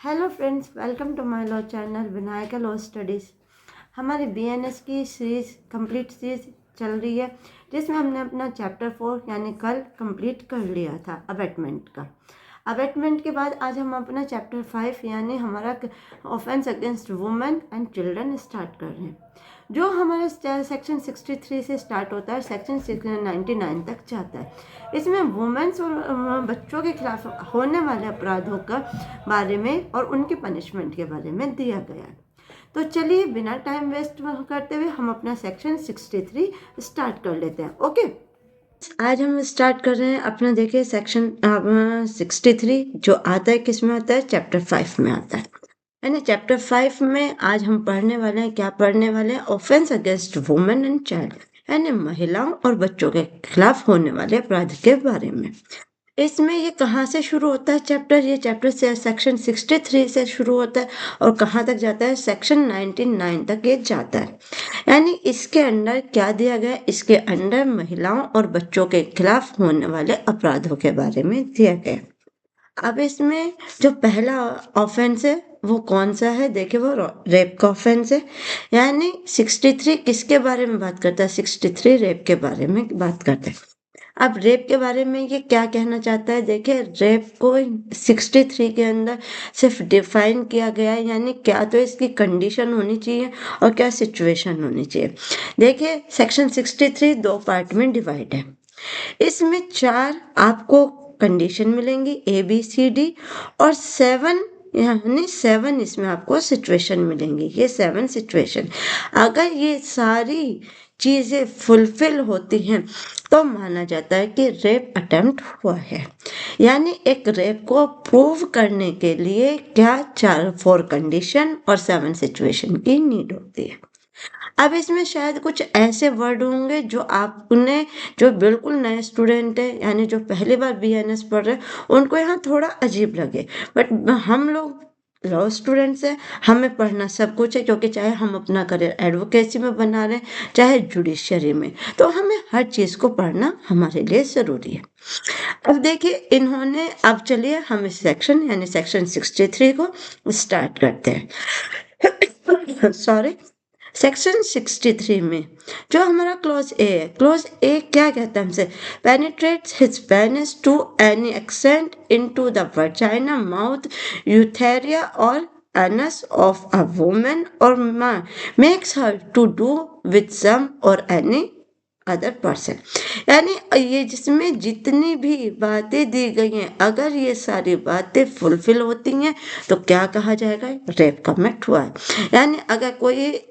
Hello friends, welcome to my law channel Vinayaka law studies. हमारी BNS की series complete series चल रही है, जिसमें हमने अपना चैप्टर 4 यानी कल कंप्लीट कर लिया था अबेटमेंट का। अबेटमेंट के बाद आज हम अपना चैप्टर 5 यानी हमारा offence against women and children start कर रहे हैं, जो हमारे सेक्शन 63 से स्टार्ट होता है, सेक्शन 99 तक जाता है। इसमें वुमेन्स और बच्चों के खिलाफ होने वाले अपराधों का बारे में और उनकी पनिशमेंट के बारे में दिया गया है। तो चलिए बिना टाइम वेस्ट करते हुए हम अपना सेक्शन 63 स्टार्ट कर लेते हैं। ओके, आज हम स्टार्ट कर रहे हैं अपना, देखिए सेक्शन 63 जो आता है, किस में आता है, चैप्टर 5 में आता है ना। चैप्टर 5 में आज हम पढ़ने वाले हैं, क्या पढ़ने वाले हैं, offence against women and child, यानी महिलाओं और बच्चों के खिलाफ होने वाले अपराध के बारे में। इसमें ये कहाँ से शुरू होता है चैप्टर, ये चैप्टर से सेक्शन 63 से शुरू होता है और कहाँ तक जाता है, सेक्शन 99 तक ये जाता है। यानी इसके अंदर क्या दिया गया, इसके अंदर महिलाओं और बच्चों के खिलाफ होने वाले अपराधों के बारे में दिया गया। अब इसमें जो पहला ऑफेंस है वो कौन सा है, देखिए वो रेप का ऑफेंस है। यानी 63 किसके बारे में बात करता है, 63 रेप के बारे में बात करता है। अब रेप के बारे में ये क्या कहना चाहता है, देखिए रेप को 63 के अंदर सिर्फ डिफाइन किया गया है, यानी क्या तो इसकी कंडीशन होनी चाहिए और क्या सिचुएशन होनी चाहिए। देखिए सेक्शन 63 दो पार्ट में डिवाइड है। इसमें 4 आपको कंडीशन मिलेंगी, ABCD, और 7 यानी 7 इसमें आपको सिचुएशन मिलेंगी। ये 7 सिचुएशन, अगर ये सारी चीज़ें फुलफिल होती हैं तो माना जाता है कि रेप अटेम्प्ट हुआ है। यानी एक रेप को प्रूव करने के लिए क्या 4 कंडीशन और 7 सिचुएशन की नीड होती है। अब इसमें शायद कुछ ऐसे वर्ड होंगे जो आपने, जो बिल्कुल नए स्टूडेंट है यानी जो पहली बार BNS पढ़ रहे हैं, उनको यहाँ थोड़ा अजीब लगे, बट हम लोग लॉ स्टूडेंट्स हैं, हमें पढ़ना सब कुछ है, क्योंकि चाहे हम अपना करियर एडवोकेसी में बना रहे हैं चाहे जुडिशरी में, तो हमें हर चीज़ को पढ़ना हमारे लिए ज़रूरी है। अब देखिए इन्होंने, अब चलिए हम इस सेक्शन यानी सेक्शन 63 को स्टार्ट करते हैं। सॉरी, सेक्शन 63 में जो हमारा क्लॉज ए है, क्लॉज ए क्या कहता है हमसे, penetrates his penis to any extent into the vagina, mouth, urethra और एनस ऑफ अ वुमन और makes her to do with some और एनी अदर पर्सन। यानी ये जिसमें जितनी भी बातें दी गई हैं, अगर ये सारी बातें फुलफिल होती हैं तो क्या कहा जाएगा, रेप कमिट हुआ है। यानी अगर कोई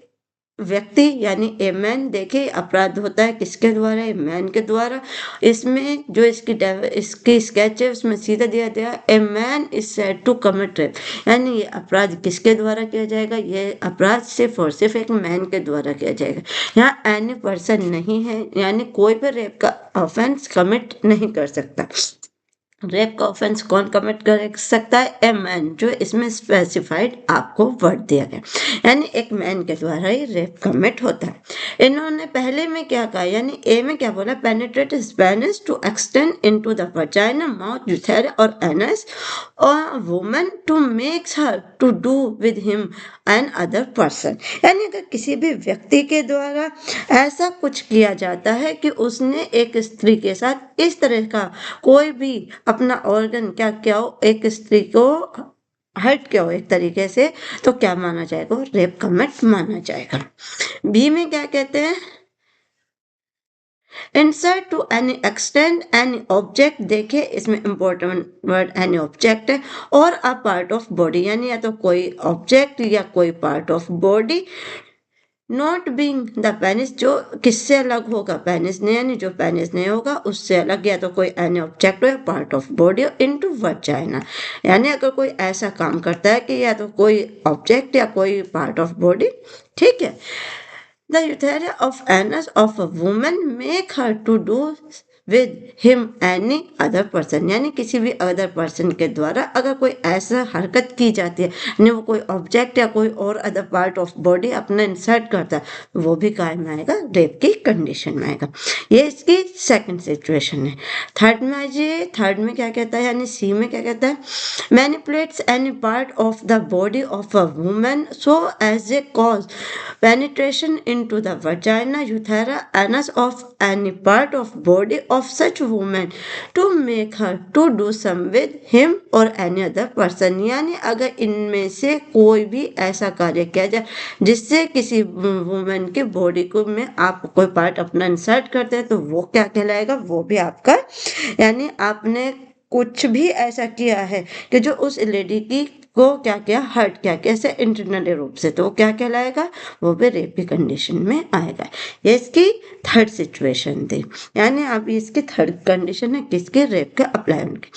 व्यक्ति यानी ए मैन, देखिए अपराध होता है किसके द्वारा, ए मैन के द्वारा। इसमें जो इसकी स्केच है उसमें सीधा दिया गया, a man is said to commit rape. यानी ये अपराध किसके द्वारा किया जाएगा, ये अपराध सिर्फ और सिर्फ एक मैन के द्वारा किया जाएगा। यहाँ एनी पर्सन नहीं है, यानी कोई भी रेप का ऑफेंस कमिट नहीं कर सकता। रेप का ऑफेंस कौन कमिट कर सकता है, ए मैन, जो इसमें स्पेसिफाइड आपको वर्ड दिया गया, यानी एक मैन के द्वारा ही रेप कमिट होता है। इन्होंने पहले में क्या कहा, यानी ए में क्या बोला, penetrate his penis to extend into the vagina, mouth, urethra और एनस और woman to makes her to do with him and other person. यानी अगर किसी भी व्यक्ति के द्वारा ऐसा कुछ किया जाता है कि उसने एक स्त्री के साथ इस तरह का कोई भी अपना ऑर्गन क्या क्या हो, एक स्त्री को हर्ट किया हो एक तरीके से, तो क्या माना जाएगा, रेप कमिट माना जाएगा। बी में क्या कहते हैं, insert to any extend any object, देखिए इसमें इंपॉर्टेंट वर्ड एनी ऑब्जेक्ट है, और अ पार्ट ऑफ बॉडी, यानी या तो कोई ऑब्जेक्ट या कोई part of body, not being the penis, जो किससे अलग होगा, पेनिस ने, यानी जो पेनिस नहीं होगा उससे अलग, या तो कोई एनी ऑब्जेक्ट हो या part of body into vagina. यानी अगर कोई ऐसा काम करता है कि या तो कोई ऑब्जेक्ट या कोई पार्ट ऑफ बॉडी, ठीक है, the urethra of anus of a woman make her to do with him any other person, यानी किसी भी अदर पर्सन के द्वारा अगर कोई ऐसा हरकत की जाती है, यानी वो कोई ऑब्जेक्ट या कोई और अदर पार्ट ऑफ बॉडी अपना इंसर्ट करता है, वो भी काय में आएगा, रेप की कंडीशन में आएगा। ये इसकी सेकंड सिचुएशन है। थर्ड में आ जाइए, थर्ड में क्या कहता है, यानी सी में क्या कहता है, manipulates any part of the body of a woman so as a cause penetration into the vagina, urethra, anus of any part of body of such woman to make her to do some with him or any other person, यानी अगर इनमें से कोई भी ऐसा कार्य किया जाए जिससे किसी वुमेन की बॉडी को में आप कोई पार्ट अपना इंसर्ट करते हैं तो वो क्या कहलाएगा, वो भी आपका, यानी आपने कुछ भी ऐसा किया है कि जो उस लेडी की को क्या क्या हर्ट क्या कैसे इंटरनली रूप से, तो क्या कहलाएगा, वो भी रेप की कंडीशन में आएगा। ये इसकी थर्ड सिचुएशन थी, यानी अब इसकी थर्ड कंडीशन है किसके, रेप के अप्लाई उनकी।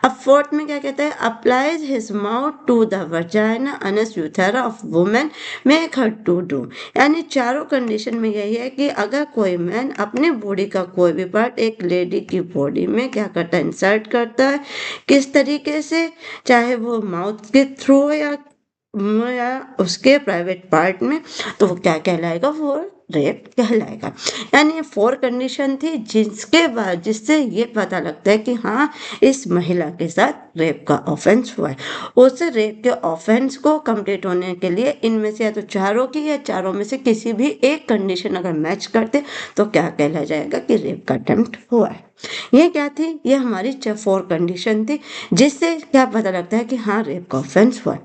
अब फोर्थ में क्या कहता है, applies his mouth to the vagina anus urethra of women make her to do, यानी चारों कंडीशन में यही है कि अगर कोई मैन अपने बॉडी का कोई भी पार्ट एक लेडी की बॉडी में क्या करता है, इंसर्ट करता है, किस तरीके से, चाहे वो माउथ के थ्रू या उसके प्राइवेट पार्ट में, तो वो क्या कहलाएगा, वो रेप कहलाएगा। यानी ये 4 कंडीशन थी जिसके बाद जिससे ये पता लगता है कि हाँ इस महिला के साथ रेप का ऑफेंस हुआ है। उस रेप के ऑफेंस को कंप्लीट होने के लिए इनमें से या तो चारों की या चारों में से किसी भी एक कंडीशन अगर मैच करते तो क्या कहला जाएगा कि रेप का अटेम्प्ट हुआ है। ये क्या थी, ये हमारी 4 कंडीशन थी जिससे क्या पता लगता है कि हाँ रेप का ऑफेंस हुआ है।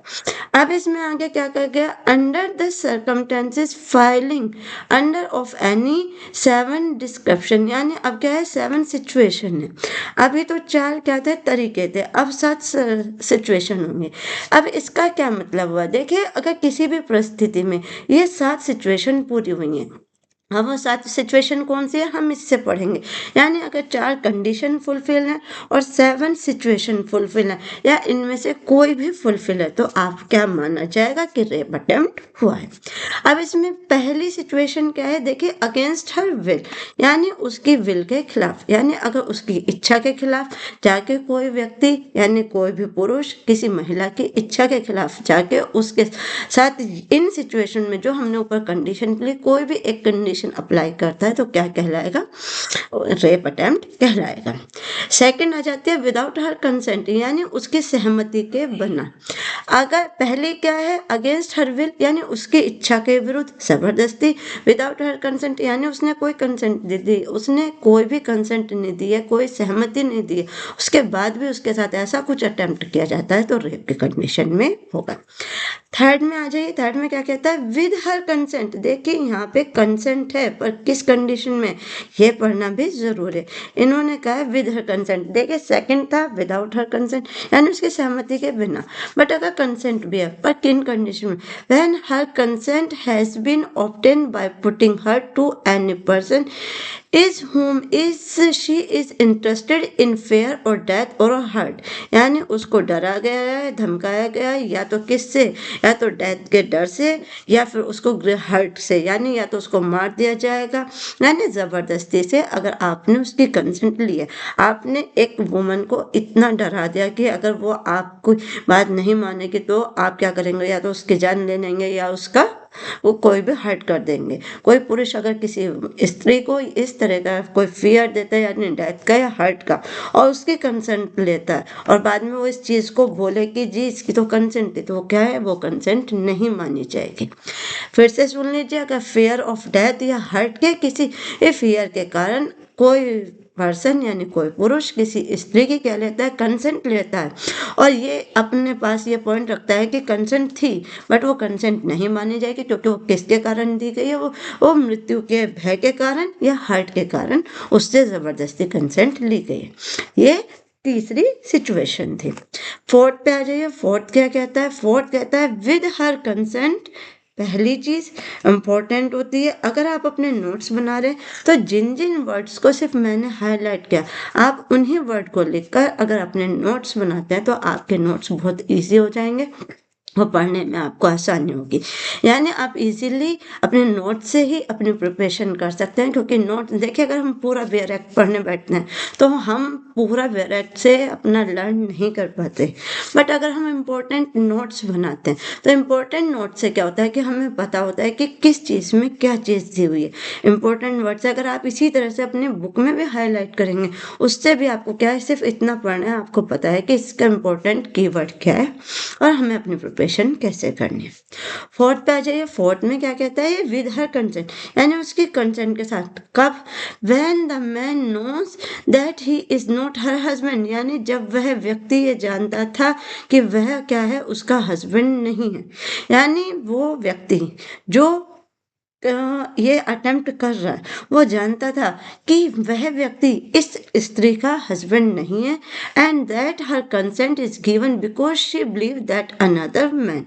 अब इसमें आगे क्या कर गया, under the circumstances filing under of any 7 description, यानी अब क्या है 7 सिचुएशन है। अभी तो 4 क्या थे तरीके थे, अब 7 सिचुएशन होंगे। अब इसका क्या मतलब हुआ, देखिए अगर किसी भी परिस्थिति में ये 7 सिचुएशन पूरी हुई हैं, अब वो 7 सिचुएशन कौन सी है हम इससे पढ़ेंगे। यानी अगर 4 कंडीशन फुलफिल है और 7 सिचुएशन फुलफिल है या इनमें से कोई भी फुलफिल है तो आप क्या माना जाएगा कि रेप अटेम्प्ट हुआ है। अब इसमें पहली सिचुएशन क्या है, देखिए अगेंस्ट हर विल, यानी उसकी विल के खिलाफ, यानी अगर उसकी इच्छा के खिलाफ जाके कोई व्यक्ति यानी कोई भी पुरुष किसी महिला की इच्छा के खिलाफ जाके उसके साथ इन सिचुएशन में जो हमने ऊपर कंडीशन के लिए कोई भी एक कंडीशन अप्लाई करता है तो क्या कहलाएगा, रेप अटेम्प्ट कहलाएगा। सेकंड आ जाती है विदाउट हर कंसेंट, यानी उसकी सहमति के बिना। अगर पहले क्या है अगेंस्ट हर विल, यानी उसकी इच्छा के विरुद्ध जबरदस्ती। विदाउट हर कंसेंट, यानी उसने कोई कंसेंट नहीं दी, उसने कोई भी कंसेंट नहीं दी है, कोई सहमति नहीं दी है, उसके बाद भी उसके साथ ऐसा कुछ अटेम्प्ट किया जाता है तो रेप की कंडीशन में होगा। थर्ड में आ जाइए, थर्ड में क्या कहता है, विद हर कंसेंट। देखिए यहाँ पे कंसेंट है पर किस कंडीशन में, ये पढ़ना भी जरूर है। इन्होंने कहा है विद हर कंसेंट, देखिए सेकंड था विदाउट हर कंसेंट, यानी उसकी सहमति के बिना, बट अगर कंसेंट भी है पर किन कंडीशन में, when her consent has been obtain by putting her to any person is whom is she is interested in fear or death or hurt, यानी उसको डरा गया है, धमकाया गया है, या तो किससे, या तो डेथ के डर से या फिर उसको हर्ट से, यानी या तो उसको मार दिया जाएगा, यानी जबरदस्ती से। अगर आपने उसकी कंसेंट ली है, आपने एक वुमन को इतना डरा दिया कि अगर वो आपको बात नहीं मानेगी तो आप क्या करेंगे, या तो उसकी जान ले लेंगे या उसका वो कोई भी हर्ट कर देंगे। कोई पुरुष अगर किसी स्त्री को इस तरह का कोई फियर देता है यानी डेथ का या हर्ट का और उसकी कंसेंट लेता है और बाद में वो इस चीज को बोले कि जी इसकी तो कंसेंट थी, तो वो क्या है, वो कंसेंट नहीं मानी जाएगी। फिर से सुन लीजिए, अगर फियर ऑफ डेथ या हर्ट के किसी फियर के कारण कोई पर्सन यानी कोई पुरुष किसी स्त्री की क्या लेता है, कंसेंट लेता है, और ये अपने पास ये पॉइंट रखता है कि कंसेंट थी बट वो कंसेंट नहीं मानी जाएगी क्योंकि वो किसके कारण दी गई है, वो मृत्यु के भय के कारण या हर्ट के कारण उससे जबरदस्ती कंसेंट ली गई है। ये तीसरी सिचुएशन थी। फोर्थ पे आ जाइए, फोर्थ क्या कहता है, फोर्थ कहता है विद हर कंसेंट। पहली चीज इंपॉर्टेंट होती है, अगर आप अपने नोट्स बना रहे हैं तो जिन जिन वर्ड्स को सिर्फ मैंने हाईलाइट किया आप उन्हीं वर्ड को लिखकर अगर अपने नोट्स बनाते हैं तो आपके नोट्स बहुत इजी हो जाएंगे। वो पढ़ने में आपको आसानी होगी। यानी आप इजीली अपने नोट से ही अपनी प्रिपरेशन कर सकते हैं, क्योंकि नोट देखिए, अगर हम पूरा बेरेक्ट पढ़ने बैठते हैं तो हम पूरा बेरेक्ट से अपना लर्न नहीं कर पाते। बट अगर हम इम्पोर्टेंट नोट्स बनाते हैं तो इम्पोर्टेंट नोट से क्या होता है कि हमें पता होता है कि किस चीज़ में क्या चीज़ दी हुई है। इम्पोर्टेंट वर्ड्स अगर आप इसी तरह से अपनी बुक में भी हाईलाइट करेंगे, उससे भी आपको क्या है, सिर्फ इतना पढ़ना है, आपको पता है कि इसका इम्पोर्टेंट कीवर्ड क्या है और हमें अपनी प्रिपरेशन कैसे करनी है। फोर्थ पे आ जाइए। फोर्थ में क्या कहता है, विद हर कंसेंट, यानी उसकी कंसेंट के साथ। कब? When the man knows that he is not her husband, यानी जब वह व्यक्ति ये जानता था कि वह क्या है, उसका हस्बैंड नहीं है। यानी वो व्यक्ति जो ये अटेम्प्ट कर रहा है, वो जानता था कि वह व्यक्ति इस स्त्री का हस्बैंड नहीं है, and that her consent is given because she believe that another man.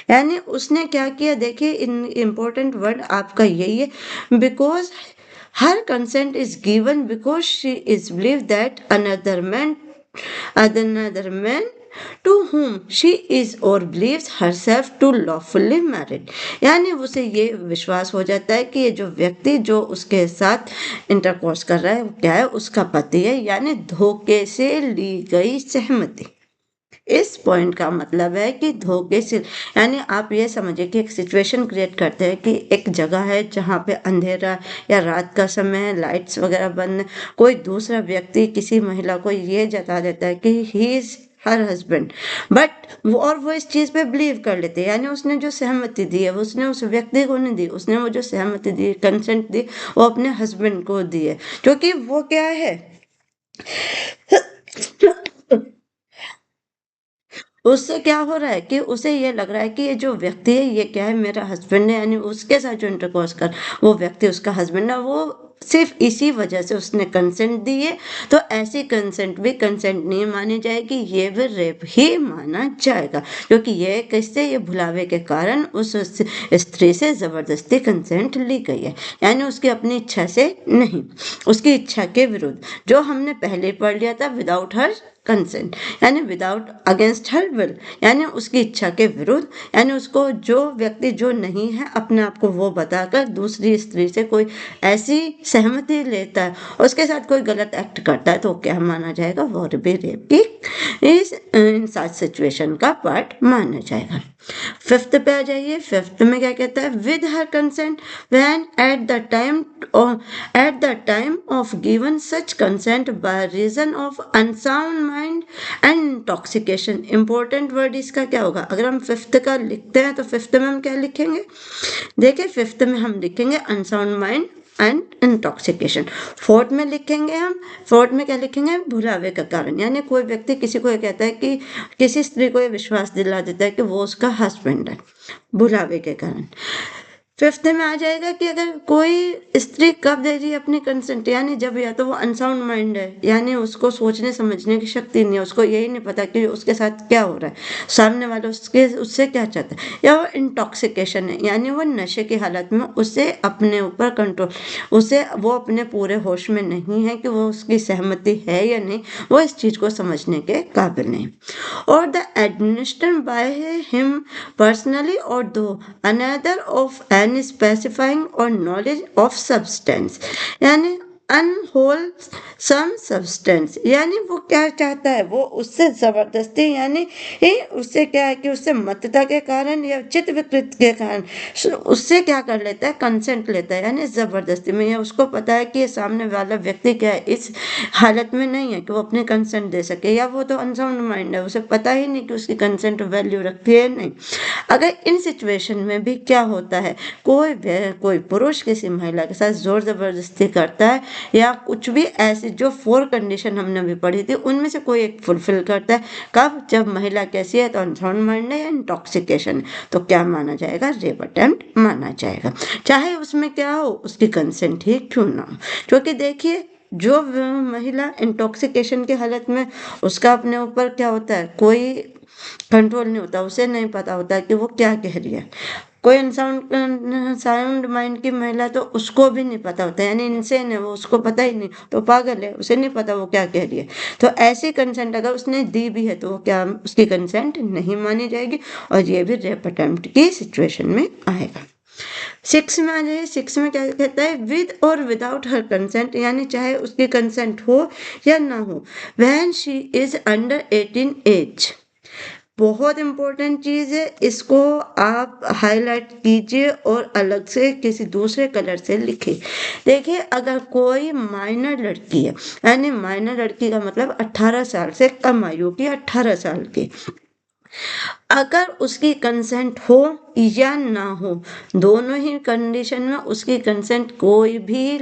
यानी उसने क्या किया, देखिए इन इम्पोर्टेंट वर्ड आपका यही है, because her consent is given because she is believe that another man to whom she is or believes herself to lawfully married। यानी उसे ये विश्वास हो जाता है कि ये जो व्यक्ति जो उसके साथ इंटरकोर्स कर रहा है वो क्या है, उसका पति है, यानी धोखे से ली गई सहमति। इस पॉइंट का मतलब है कि धोखे से, यानी आप ये समझिए कि एक सिचुएशन क्रिएट करते हैं कि एक जगह है जहाँ पे अंधेरा या रात का समय है, लाइट्स वगैरह बंद है, कोई दूसरा व्यक्ति किसी महिला को ये जता देता है कि he is her husband, but वो इस चीज़ पे बिलीव कर लेते हैं। यानी उसने जो सहमति दी है उसने उस व्यक्ति को नहीं दी, उसने वो जो सहमति दी, कंसेंट दी, वो अपने हस्बैंड को दी है, क्योंकि वो क्या है उससे क्या हो रहा है कि उसे ये लग रहा है कि ये जो व्यक्ति है ये क्या है, मेरा हस्बैंड है, यानी उसके साथ जो इंटरकोर्स कर वो व्यक्ति उसका हस्बैंड है। वो सिर्फ इसी वजह से उसने कंसेंट दी है, तो ऐसी कंसेंट भी कंसेंट नहीं मानी जाएगी, ये भी रेप ही माना जाएगा, क्योंकि ये किससे, ये भुलावे के कारण उस स्त्री से जबरदस्ती कंसेंट ली गई है, यानी उसकी अपनी इच्छा से नहीं, उसकी इच्छा के विरुद्ध। जो हमने पहले पढ़ लिया था, विदाउट हर कंसेंट, यानी विदाउट अगेंस्ट हर विल, यानी उसकी इच्छा के विरुद्ध, यानी उसको जो व्यक्ति जो नहीं है अपने आप को वो बताकर दूसरी स्त्री से कोई ऐसी सहमति लेता है और उसके साथ कोई गलत एक्ट करता है, तो क्या माना जाएगा, वो भी रेप की इस इन सच सिचुएशन का पार्ट माना जाएगा। फिफ्थ पे आ जाइए। फिफ्थ में क्या कहता है, with her consent when at the time of given such consent by reason of unsound mind and intoxication। Important word इसका क्या होगा, अगर हम फिफ्थ का लिखते हैं तो फिफ्थ में हम क्या लिखेंगे, देखिए फिफ्थ में हम लिखेंगे unsound mind and intoxication. Fourth में लिखेंगे हम, फोर्थ में क्या लिखेंगे, भुलावे का कारण, यानी कोई व्यक्ति किसी को ये कहता है कि किसी स्त्री को ये विश्वास दिला देता है कि वो उसका हस्बैंड है, भुलावे के कारण। फिफ्थ में आ जाएगा कि अगर कोई स्त्री कब दे रही है अपनी कंसेंट, यानी जब या तो वो अनसाउंड माइंड है, यानी उसको सोचने समझने की शक्ति नहीं है, उसको यही नहीं पता कि उसके साथ क्या हो रहा है, सामने वाला उससे क्या चाहता है, या वो इंटॉक्सिकेशन है, यानी वो नशे की हालत में, उसे अपने ऊपर कंट्रोल, उसे वो अपने पूरे होश में नहीं है कि वो उसकी सहमति है या नहीं, वो इस चीज़ को समझने के काबिल नहीं। और the administration by him personally और दो अनदर ऑफ एनी स्पेसिफाइंग और नॉलेज ऑफ सब्सटेंस, यानी अनहोलसम सब्सटेंस, यानी वो क्या चाहता है, वो उससे जबरदस्ती, यानी उससे क्या है कि उससे मत्तता के कारण या चित्त विकृत के कारण उससे क्या कर लेता है, कंसेंट लेता है, यानी जबरदस्ती में। या उसको पता है कि ये सामने वाला व्यक्ति क्या है, इस हालत में नहीं है कि वो अपने कंसेंट दे सके, या वो तो अनसाउंड माइंड है, उसे पता ही नहीं कि उसकी कंसेंट वैल्यू रखती है नहीं। अगर इन सिचुएशन में भी क्या होता है, कोई पुरुष किसी महिला के साथ जोर जबरदस्ती करता है, या कुछ भी ऐसी जो 4 कंडीशन हमने अभी पढ़ी थी उनमें से कोई एक फुलफिल करता है, कब, जब महिला कैसी है, तो अनसाउंड माइंड है या इंटॉक्सिकेशन, तो क्या माना जाएगा, रेप अटेम्प्ट माना जाएगा, चाहे उसमें क्या हो, उसकी कंसेंट ही क्यों ना हो। क्योंकि देखिए जो महिला इंटॉक्सिकेशन की हालत में, उसका अपने ऊपर क्या होता है, कोई कंट्रोल नहीं होता, उसे नहीं पता होता कि वो क्या कह रही है, कोई साउंड माइंड की महिला तो उसको भी नहीं पता होता, यानी इनसेन है वो, उसको पता ही नहीं, तो पागल है, उसे नहीं पता वो क्या कह रही है। तो ऐसी कंसेंट अगर उसने दी भी है तो वो क्या, उसकी कंसेंट नहीं मानी जाएगी और ये भी रेप अटेम्प्ट की सिचुएशन में आएगा। 6 में आ जाइए। 6 में क्या कहता है, विद और विदाउट हर कंसेंट, यानी चाहे उसकी कंसेंट हो या ना हो, when she is under 18 age. बहुत इंपॉर्टेंट चीज़ है, इसको आप हाईलाइट कीजिए और अलग से किसी दूसरे कलर से लिखिए। देखिए, अगर कोई माइनर लड़की है, यानी माइनर लड़की का मतलब 18 साल से कम आयु की, 18 साल की, अगर उसकी कंसेंट हो या ना हो, दोनों ही कंडीशन में उसकी कंसेंट कोई भी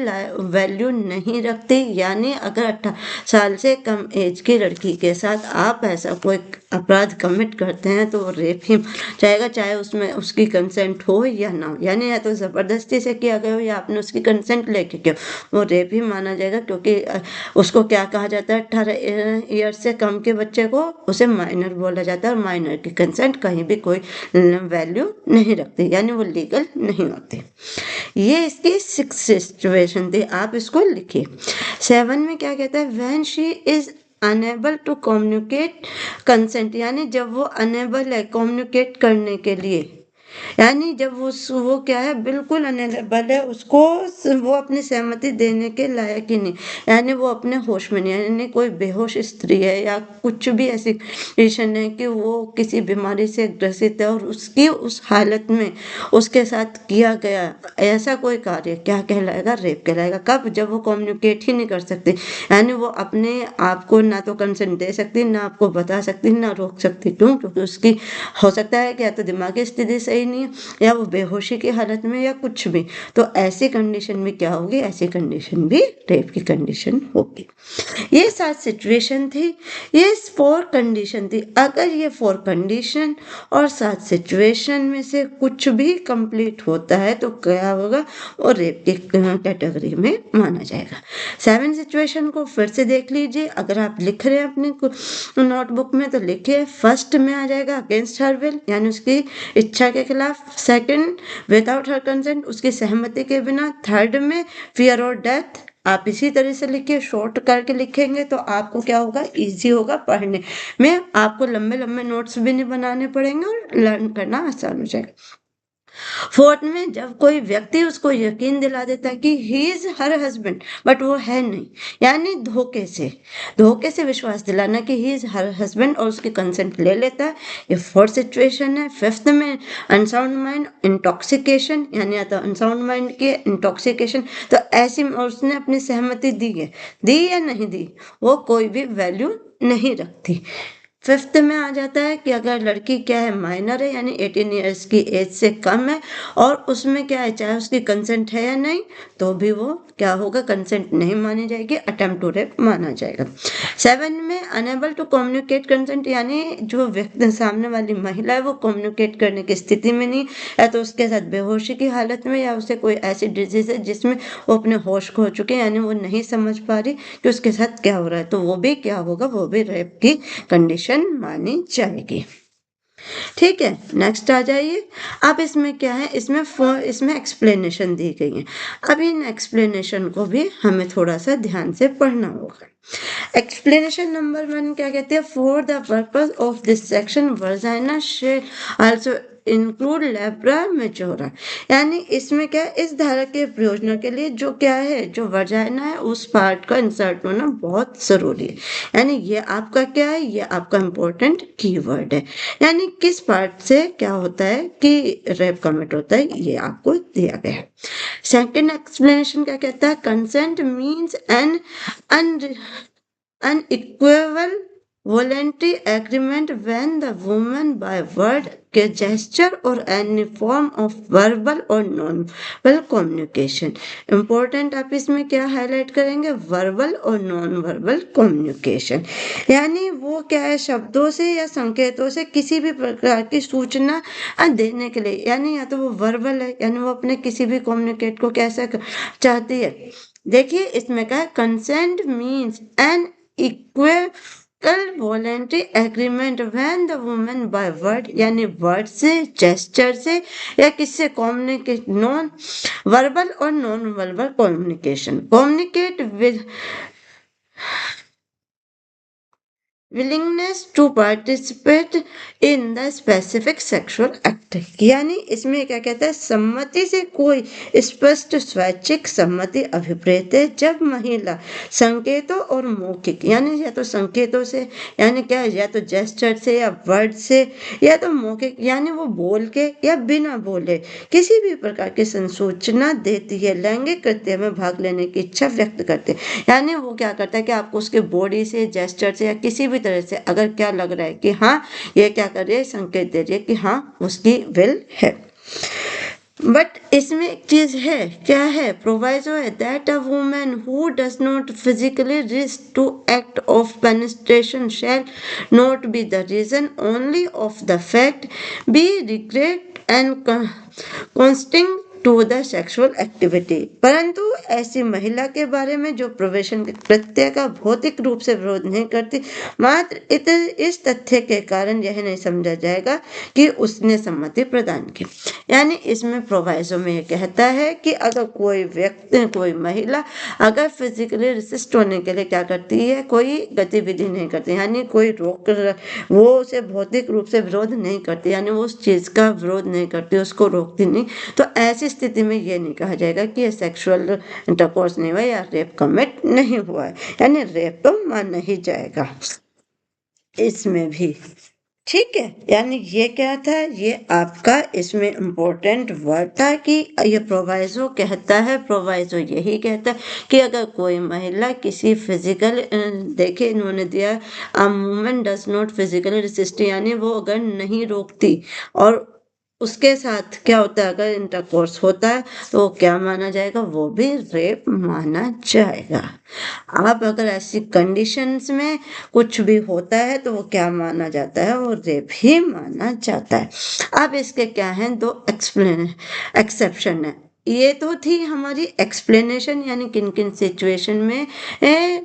वैल्यू नहीं रखती। यानी अगर 18 साल से कम एज की लड़की के साथ आप ऐसा कोई अपराध कमिट करते हैं तो वो रेप ही जाएगा, चाहे उसमें उसकी कंसेंट हो या ना हो। यानी या तो ज़बरदस्ती से किया गया हो या आपने उसकी कंसेंट लेके किया, वो रेप ही माना जाएगा। क्योंकि उसको क्या कहा जाता है, 18 ईयर से कम के बच्चे को उसे माइनर बोला जाता है, और माइनर की कंसेंट कहीं भी कोई वैल्यू नहीं रखती, यानी वो लीगल नहीं होती। ये इसकी 6 सिचुएशन थी, आप इसको लिखिए। 7 में क्या कहता है, when she is unable to communicate consent, यानी जब वो अनेबल है कम्युनिकेट करने के लिए, यानी जब वो क्या है, बिल्कुल अनेबल है, उसको वो अपनी सहमति देने के लायक ही नहीं, यानी वो अपने होश में नहीं, यानी कोई बेहोश स्त्री है या कुछ भी ऐसी कंडीशन है कि वो किसी बीमारी से ग्रसित है और उसकी उस हालत में उसके साथ किया गया ऐसा कोई कार्य क्या कहलाएगा, रेप कहलाएगा। कब, जब वो कम्युनिकेट ही नहीं कर सकती, यानी वो अपने आप को ना तो कंसेंट दे सकती, ना आपको बता सकती, ना रोक सकती। क्यों? क्योंकि उसकी हो सकता है कि या तो दिमागी स्थिति सही नहीं है, या वो बेहोशी की हालत में, या कुछ भी। तो ऐसी कंडीशन में क्या होगी, ऐसी कंडीशन भी रेप की कंडीशन होगी। ये 7 सिचुएशन थी, ये 4 कंडीशन थी। अगर ये 4 कंडीशन और 7 सिचुएशन में से कुछ भी कंप्लीट होता है तो क्या होगा, वो रेप की कैटेगरी में माना जाएगा। 7 सिचुएशन को फिर से देख लीजिए। अगर आप लिख रहे हैं अपने नोटबुक में तो लिखिए। फर्स्ट में आ जाएगा अगेंस्ट हर विल, यानी उसकी इच्छा के खिलाफ। सेकंड, विदाउट हर कंसेंट, उसकी सहमति के बिना। थर्ड में फियर और डेथ, आप इसी तरह से लिखिए, शॉर्ट करके लिखेंगे तो आपको क्या होगा, इजी होगा पढ़ने में, आपको लंबे लंबे नोट्स भी नहीं बनाने पड़ेंगे और लर्न करना आसान हो जाएगा। 4th में, जब कोई व्यक्ति उसको यकीन दिला देता है कि he is her husband but वो है नहीं, यानी धोखे से विश्वास दिलाना कि ही इज हर हस्बैंड और उसकी कंसेंट ले लेता है, ये 4th सिचुएशन है। 5th में अनसाउंड माइंड इंटॉक्सिकेशन, यानी या तो अनसाउंड माइंड की इंटॉक्सिकेशन, तो ऐसी उसने अपनी सहमति दी या नहीं दी, वो कोई भी वैल्यू नहीं रखती। 5th में आ जाता है कि अगर लड़की क्या है, माइनर है, यानी 18 ईयर्स की एज से कम है, और उसमें क्या है, चाहे उसकी कंसेंट है या नहीं, तो भी वो क्या होगा, कंसेंट नहीं मानी जाएगी, अटेम्प्ट टू रेप माना जाएगा। 7 में अनेबल टू कम्युनिकेट कंसेंट, यानी जो व्यक्ति सामने वाली महिला है वो कम्युनिकेट करने की स्थिति में नहीं, या तो उसके साथ बेहोशी की हालत में, या उसे कोई ऐसी डिजीज है जिसमें वो अपने होश खो चुके हैं, यानी वो नहीं समझ पा रही कि उसके साथ क्या हो रहा है, तो वो भी क्या होगा, वो भी रेप की कंडीशन मानी जाएगी। ठीक है, नेक्स्ट आ जाइए। अब इसमें क्या है, इसमें एक्सप्लेनेशन दी गई है। अब इन एक्सप्लेनेशन को भी हमें थोड़ा सा ध्यान से पढ़ना होगा। एक्सप्लेनेशन नंबर 1 क्या कहते हैं, for the purpose of this section vagina shall also include labia majora, यानी इसमें क्या है, इस धारा के प्रयोजनों के लिए जो क्या है, जो वर्जाइना है उस पार्ट का इंसर्ट होना बहुत जरूरी है। यानी ये आपका क्या है, ये आपका इंपॉर्टेंट कीवर्ड है। यानी किस पार्ट से क्या होता है कि रेप कमिट होता है, ये आपको दिया गया है। सेकंड एक्सप्लेनेशन क्या कहता है, consent means an unequivocal voluntary agreement when the woman by word gesture or any form of verbal or non-verbal communication। important आप इसमें क्या हाईलाइट करेंगे, वर्बल और नॉन वर्बल कम्युनिकेशन, यानी वो क्या है, शब्दों से या संकेतों से किसी भी प्रकार की सूचना देने के लिए, यानी या तो वो वर्बल है, यानी वो अपने किसी भी कम्युनिकेट को कैसे चाहती है। देखिए इसमें क्या है, consent means an voluntary agreement when the women by word यानी वर्ड से, जेस्चर से या किससे कम्युनिकेट, नॉन वर्बल और non verbal communicate with willingness to participate in the specific sexual act। यानी इसमें क्या कहता है, सम्मति से कोई स्पष्ट स्वैच्छिक सम्मति अभिप्रेत है जब महिला संकेतों और मौखिक यानी या तो संकेतों से यानी क्या, या तो जेस्चर से या वर्ड से या तो मौखिक यानी वो बोल के या बिना बोले किसी भी प्रकार की संसूचना देती है, लैंगिक कृत्य में भाग लेने की इच्छा व्यक्त करते हैं। यानी वो क्या करता है कि आपको उसके बॉडी से, जेस्चर से या किसी भी तरह से अगर क्या लग रहा है कि हाँ ये क्या कर रही है, संकेत दे रही है कि हाँ उसकी विल है। बट इसमें एक चीज है, क्या है, प्रोवाइजो है, that a woman who does not physically resist to act of penetration shall not be the reason only of the fact be regret and consenting to the sexual activity. परंतु ऐसी महिला के बारे में जो प्रवेशन के कृत्य का भौतिक रूप से विरोध नहीं करती, मात्र इस तथ्य के कारण यह नहीं समझा जाएगा कि उसने सम्मति प्रदान की। यानी इसमें प्रोवाइजो में यह कहता है कि अगर कोई व्यक्ति, कोई महिला अगर फिजिकली रेसिस्ट होने के लिए क्या करती है, कोई गतिविधि नहीं करती, यानी कोई वो उसे भौतिक रूप से विरोध नहीं करती, यानी वो उस चीज का विरोध नहीं करती, उसको रोकती नहीं, तो ऐसी स्थिति में ये नहीं कहा जाएगा कि ये सेक्सुअल इंटरकोर्स नहीं हुआ या रेप कमिट नहीं हुआ है, यानी रेप तो माना ही जाएगा इसमें भी। ठीक है, यानी ये क्या था, ये आपका इसमें इम्पोर्टेंट वर्ड था कि ये प्रोवाइजो कहता है, प्रोवाइजो यही कहता है कि अगर कोई महिला किसी फिजिकल, देखे इन्होंने दिया a woman does not physically resist, यानी वो अगर नहीं रोकती और उसके साथ क्या होता है, अगर इंटरकोर्स होता है तो वो क्या माना जाएगा, वो भी रेप माना जाएगा। अब अगर ऐसी कंडीशंस में कुछ भी होता है तो वो क्या माना जाता है, वो रेप ही माना जाता है। अब इसके क्या हैं, दो एक्सेप्शन है। ये तो थी हमारी एक्सप्लेनेशन, यानी किन किन सिचुएशन में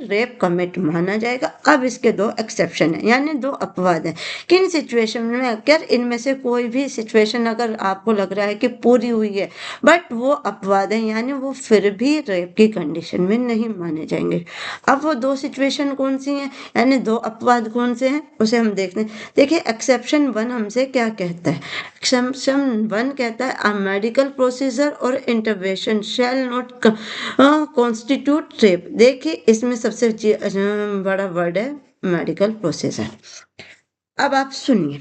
रेप कमिट माना जाएगा। अब इसके दो एक्सेप्शन है, यानी दो अपवाद है। किन सिचुएशन में, अगर इनमें से कोई भी सिचुएशन अगर आपको लग रहा है कि पूरी हुई है बट वो अपवाद है, यानी वो फिर भी रेप की कंडीशन में नहीं माने जाएंगे। अब वो दो सिचुएशन कौन सी हैं, यानी दो अपवाद कौन से हैं, उसे हम देखते हैं। देखिए एक्सेप्शन 1 हमसे क्या कहता है, एक्सेप्शन 1 कहता है अ मेडिकल प्रोसीजर और intervention shall not constitute rape. देखिए इसमें सबसे बड़ा वर्ड है मेडिकल प्रोसीजर। अब आप सुनिए,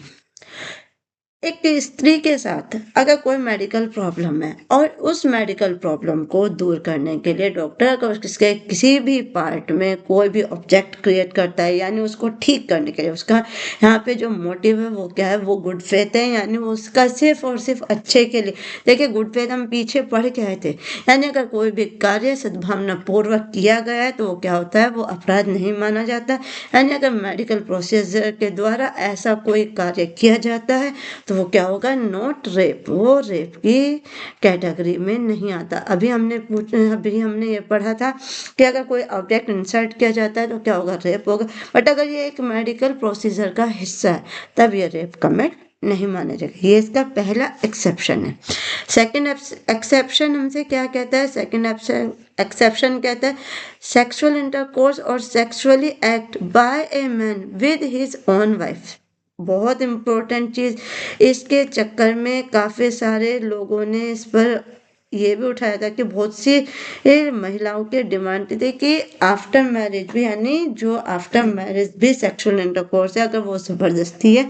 एक स्त्री के साथ अगर कोई मेडिकल प्रॉब्लम है और उस मेडिकल प्रॉब्लम को दूर करने के लिए डॉक्टर अगर उसके किसी भी पार्ट में कोई भी ऑब्जेक्ट क्रिएट करता है, यानी उसको ठीक करने के लिए, उसका यहाँ पे जो मोटिव है वो क्या है, वो गुड फेथ है, यानी वो उसका सिर्फ और सिर्फ अच्छे के लिए। देखिए गुड फेथ हम पीछे पढ़ के आए थे, यानी अगर कोई भी कार्य सद्भावना पूर्वक किया गया है तो वो क्या होता है, वो अपराध नहीं माना जाता। यानी अगर मेडिकल प्रोसीजर के द्वारा ऐसा कोई कार्य किया जाता है तो वो क्या होगा, नॉट रेप, वो रेप की कैटेगरी में नहीं आता। अभी हमने ये पढ़ा था कि अगर कोई ऑब्जेक्ट इंसर्ट किया जाता है तो क्या होगा, रेप होगा। बट अगर ये एक मेडिकल प्रोसीजर का हिस्सा है तब ये रेप कमिट नहीं माना जाएगा। ये इसका पहला एक्सेप्शन है। सेकंड एक्सेप्शन हमसे क्या कहता है, सेकंड एक्सेप्शन कहता है सेक्सुअल इंटरकोर्स और sexually act by a man with his own wife. बहुत इम्पोर्टेंट चीज, इसके चक्कर में काफी सारे लोगों ने इस पर ये भी उठाया था कि बहुत सी महिलाओं की डिमांड थी कि आफ्टर मैरिज भी, यानी जो आफ्टर मैरिज भी सेक्सुअल इंटरकोर्स है अगर वो जबरदस्ती है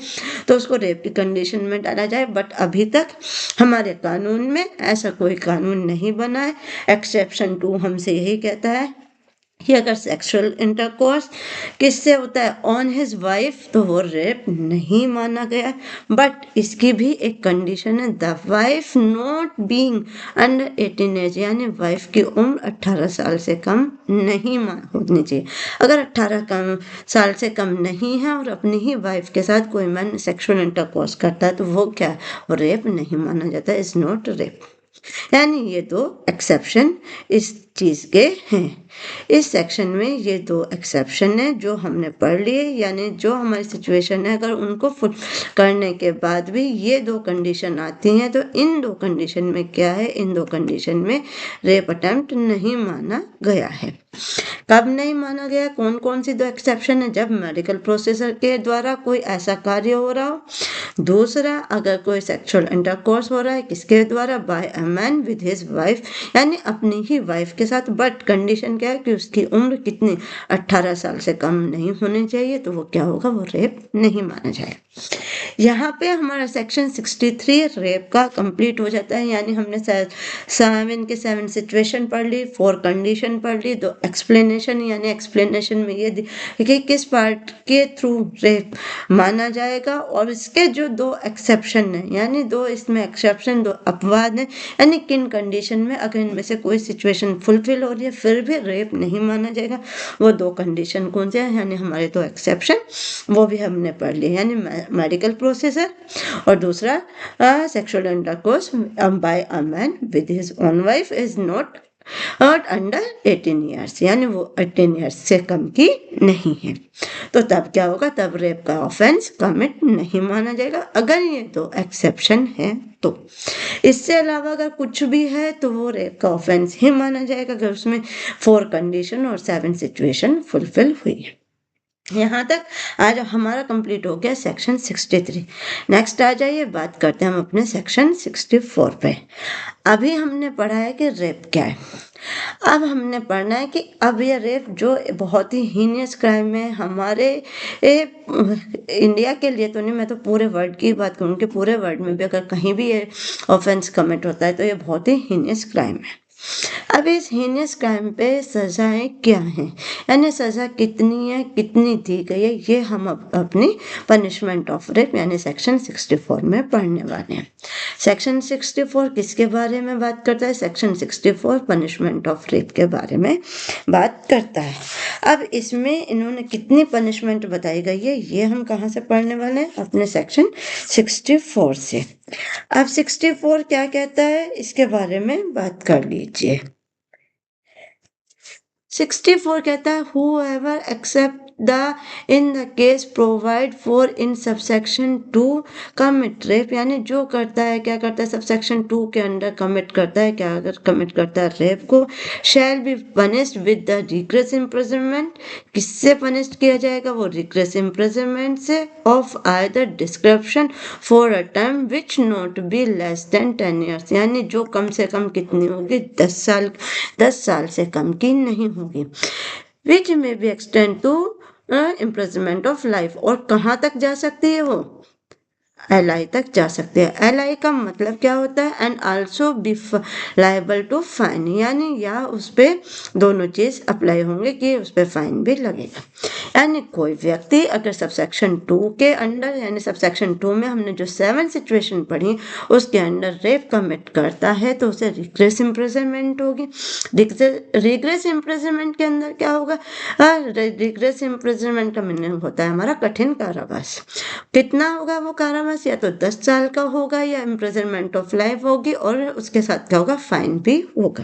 तो उसको रेप की कंडीशन में डाला जाए। बट अभी तक हमारे कानून में ऐसा कोई कानून नहीं बना है। एक्सेप्शन 2 हमसे यही कहता है कि अगर सेक्सुअल इंटरकोर्स किससे होता है, ऑन हिज वाइफ, तो वो रेप नहीं माना गया। बट इसकी भी एक कंडीशन है, the wife not being under 18 age, यानी वाइफ की उम्र 18 साल से कम नहीं होनी चाहिए। अगर 18 साल से कम नहीं है और अपनी ही वाइफ के साथ कोई मैन सेक्सुअल इंटरकोर्स करता है तो वो क्या, वो रेप नहीं माना जाता, इज नॉट रेप। यानी ये दो एक्सेप्शन इस चीज के हैं। इस सेक्शन में ये 2 एक्सेप्शन है जो हमने पढ़ लिए, यानी जो हमारी सिचुएशन है अगर उनको फुल करने के बाद भी ये 2 कंडीशन आती हैं तो इन 2 कंडीशन में क्या है, इन 2 कंडीशन में रेप अटेम्प्ट नहीं माना गया है। कब नहीं माना गया, कौन कौन सी 2 एक्सेप्शन है? जब मेडिकल प्रोसेसर के द्वारा कोई ऐसा कार्य हो रहा हो, दूसरा अगर कोई सेक्सुअल इंटरकोर्स हो रहा है किसके द्वारा, by a man with his wife, यानी अपनी ही वाइफ के साथ, बट कंडीशन क्या है कि उसकी उम्र कितनी 18 साल से कम नहीं होनी चाहिए, तो वो क्या होगा, वो रेप नहीं माना जाएगा। यहाँ पे हमारा सेक्शन 63 रेप का कंप्लीट हो जाता है, यानी हमने 7 सिचुएशन पढ़ ली, 4 कंडीशन पढ़ ली, 2 एक्सप्लेनेशन, यानी एक्सप्लेनेशन में ये कि किस पार्ट के थ्रू रेप माना जाएगा, और इसके जो 2 एक्सेप्शन है, यानी 2 इसमें एक्सेप्शन, 2 अपवाद है, यानी किन कंडीशन में अगर इनमें से कोई सिचुएशन फुलफिल हो रही है फिर भी रेप नहीं माना जाएगा, वो 2 कंडीशन कौन से हैं, यानी हमारे 2 एक्सेप्शन वो भी हमने पढ़ लिए, यानी मेडिकल प्रोसेसर और दूसरा sexual intercourse by a man with his own wife is not under 18 years, यानी वो 18 ईयर्स से कम की नहीं है। तो तब क्या होगा, तब रेप का ऑफेंस कमिट नहीं माना जाएगा अगर ये 2 एक्सेप्शन है तो। इससे अलावा अगर कुछ भी है तो वो रेप का ऑफेंस ही माना जाएगा अगर उसमें 4 कंडीशन और 7 सिचुएशन फुलफिल हुई है। यहाँ तक आज हमारा कंप्लीट हो गया सेक्शन 63। नेक्स्ट आ जाइए, बात करते हैं हम अपने सेक्शन 64 पे। अभी हमने पढ़ा है कि रेप क्या है, अब हमने पढ़ना है कि अब ये रेप जो बहुत ही हीनियस क्राइम है हमारे इंडिया के लिए तो नहीं, मैं तो पूरे वर्ल्ड की बात करूँ कि पूरे वर्ल्ड में भी अगर कहीं भी ये ऑफेंस कमिट होता है तो ये बहुत ही हीनियस क्राइम है। अब इस हीनियस क्राइम पे सजाएं क्या हैं, यानी सजा कितनी है, कितनी दी गई है, ये हम अपनी पनिशमेंट ऑफ रेप यानी सेक्शन 64 में पढ़ने वाले हैं। सेक्शन 64 किसके बारे में बात करता है, सेक्शन 64 पनिशमेंट ऑफ रेप के बारे में बात करता है। अब इसमें इन्होंने कितनी पनिशमेंट बताई गई है ये हम कहाँ से पढ़ने वाले हैं, अपने सेक्शन 64 से। अब 64 क्या कहता है इसके बारे में बात कर लीजिए। 64 कहता है whoever accept the in the case provide for in subsection 2 commit rape, यानी जो करता है, क्या करता है, सबसेक्शन 2 के अंडर कमिट करता है, क्या अगर कमिट करता है रेप को, shall be punished with the regress imprisonment, किससे पनिश किया जाएगा, वो regress imprisonment से, of either description for a term which not be less than 10 years, यानी जो कम से कम कितनी होगी, 10 साल से कम की नहीं होगी, which may be extend to imprisonment of life, और कहाँ तक जा सकती है वो, LI तक जा सकते हैं। LI का मतलब क्या होता है, and also be liable to fine, यानी या उस पर दोनों चीज अप्लाई होंगे कि उस पर फाइन भी लगेगा। यानी कोई व्यक्ति अगर सबसेक्शन 2 के अंडर, यानी सबसेक्शन 2 में हमने जो 7 सिचुएशन पढ़ी उसके अंडर रेप कमिट करता है तो उसे रिग्रेस इम्प्रिजनमेंट होगी। रिग्रेस इम्प्रिजनमेंट के अंदर क्या होगा, रिग्रेस इम्प्रिजनमेंट का मीनिंग होता है हमारा कठिन कारावास। कितना होगा वो कारावास, या तो 10 साल का होगा या इम्प्रिजनमेंट ऑफ लाइफ होगी, और उसके साथ क्या होगा, फाइन भी होगा।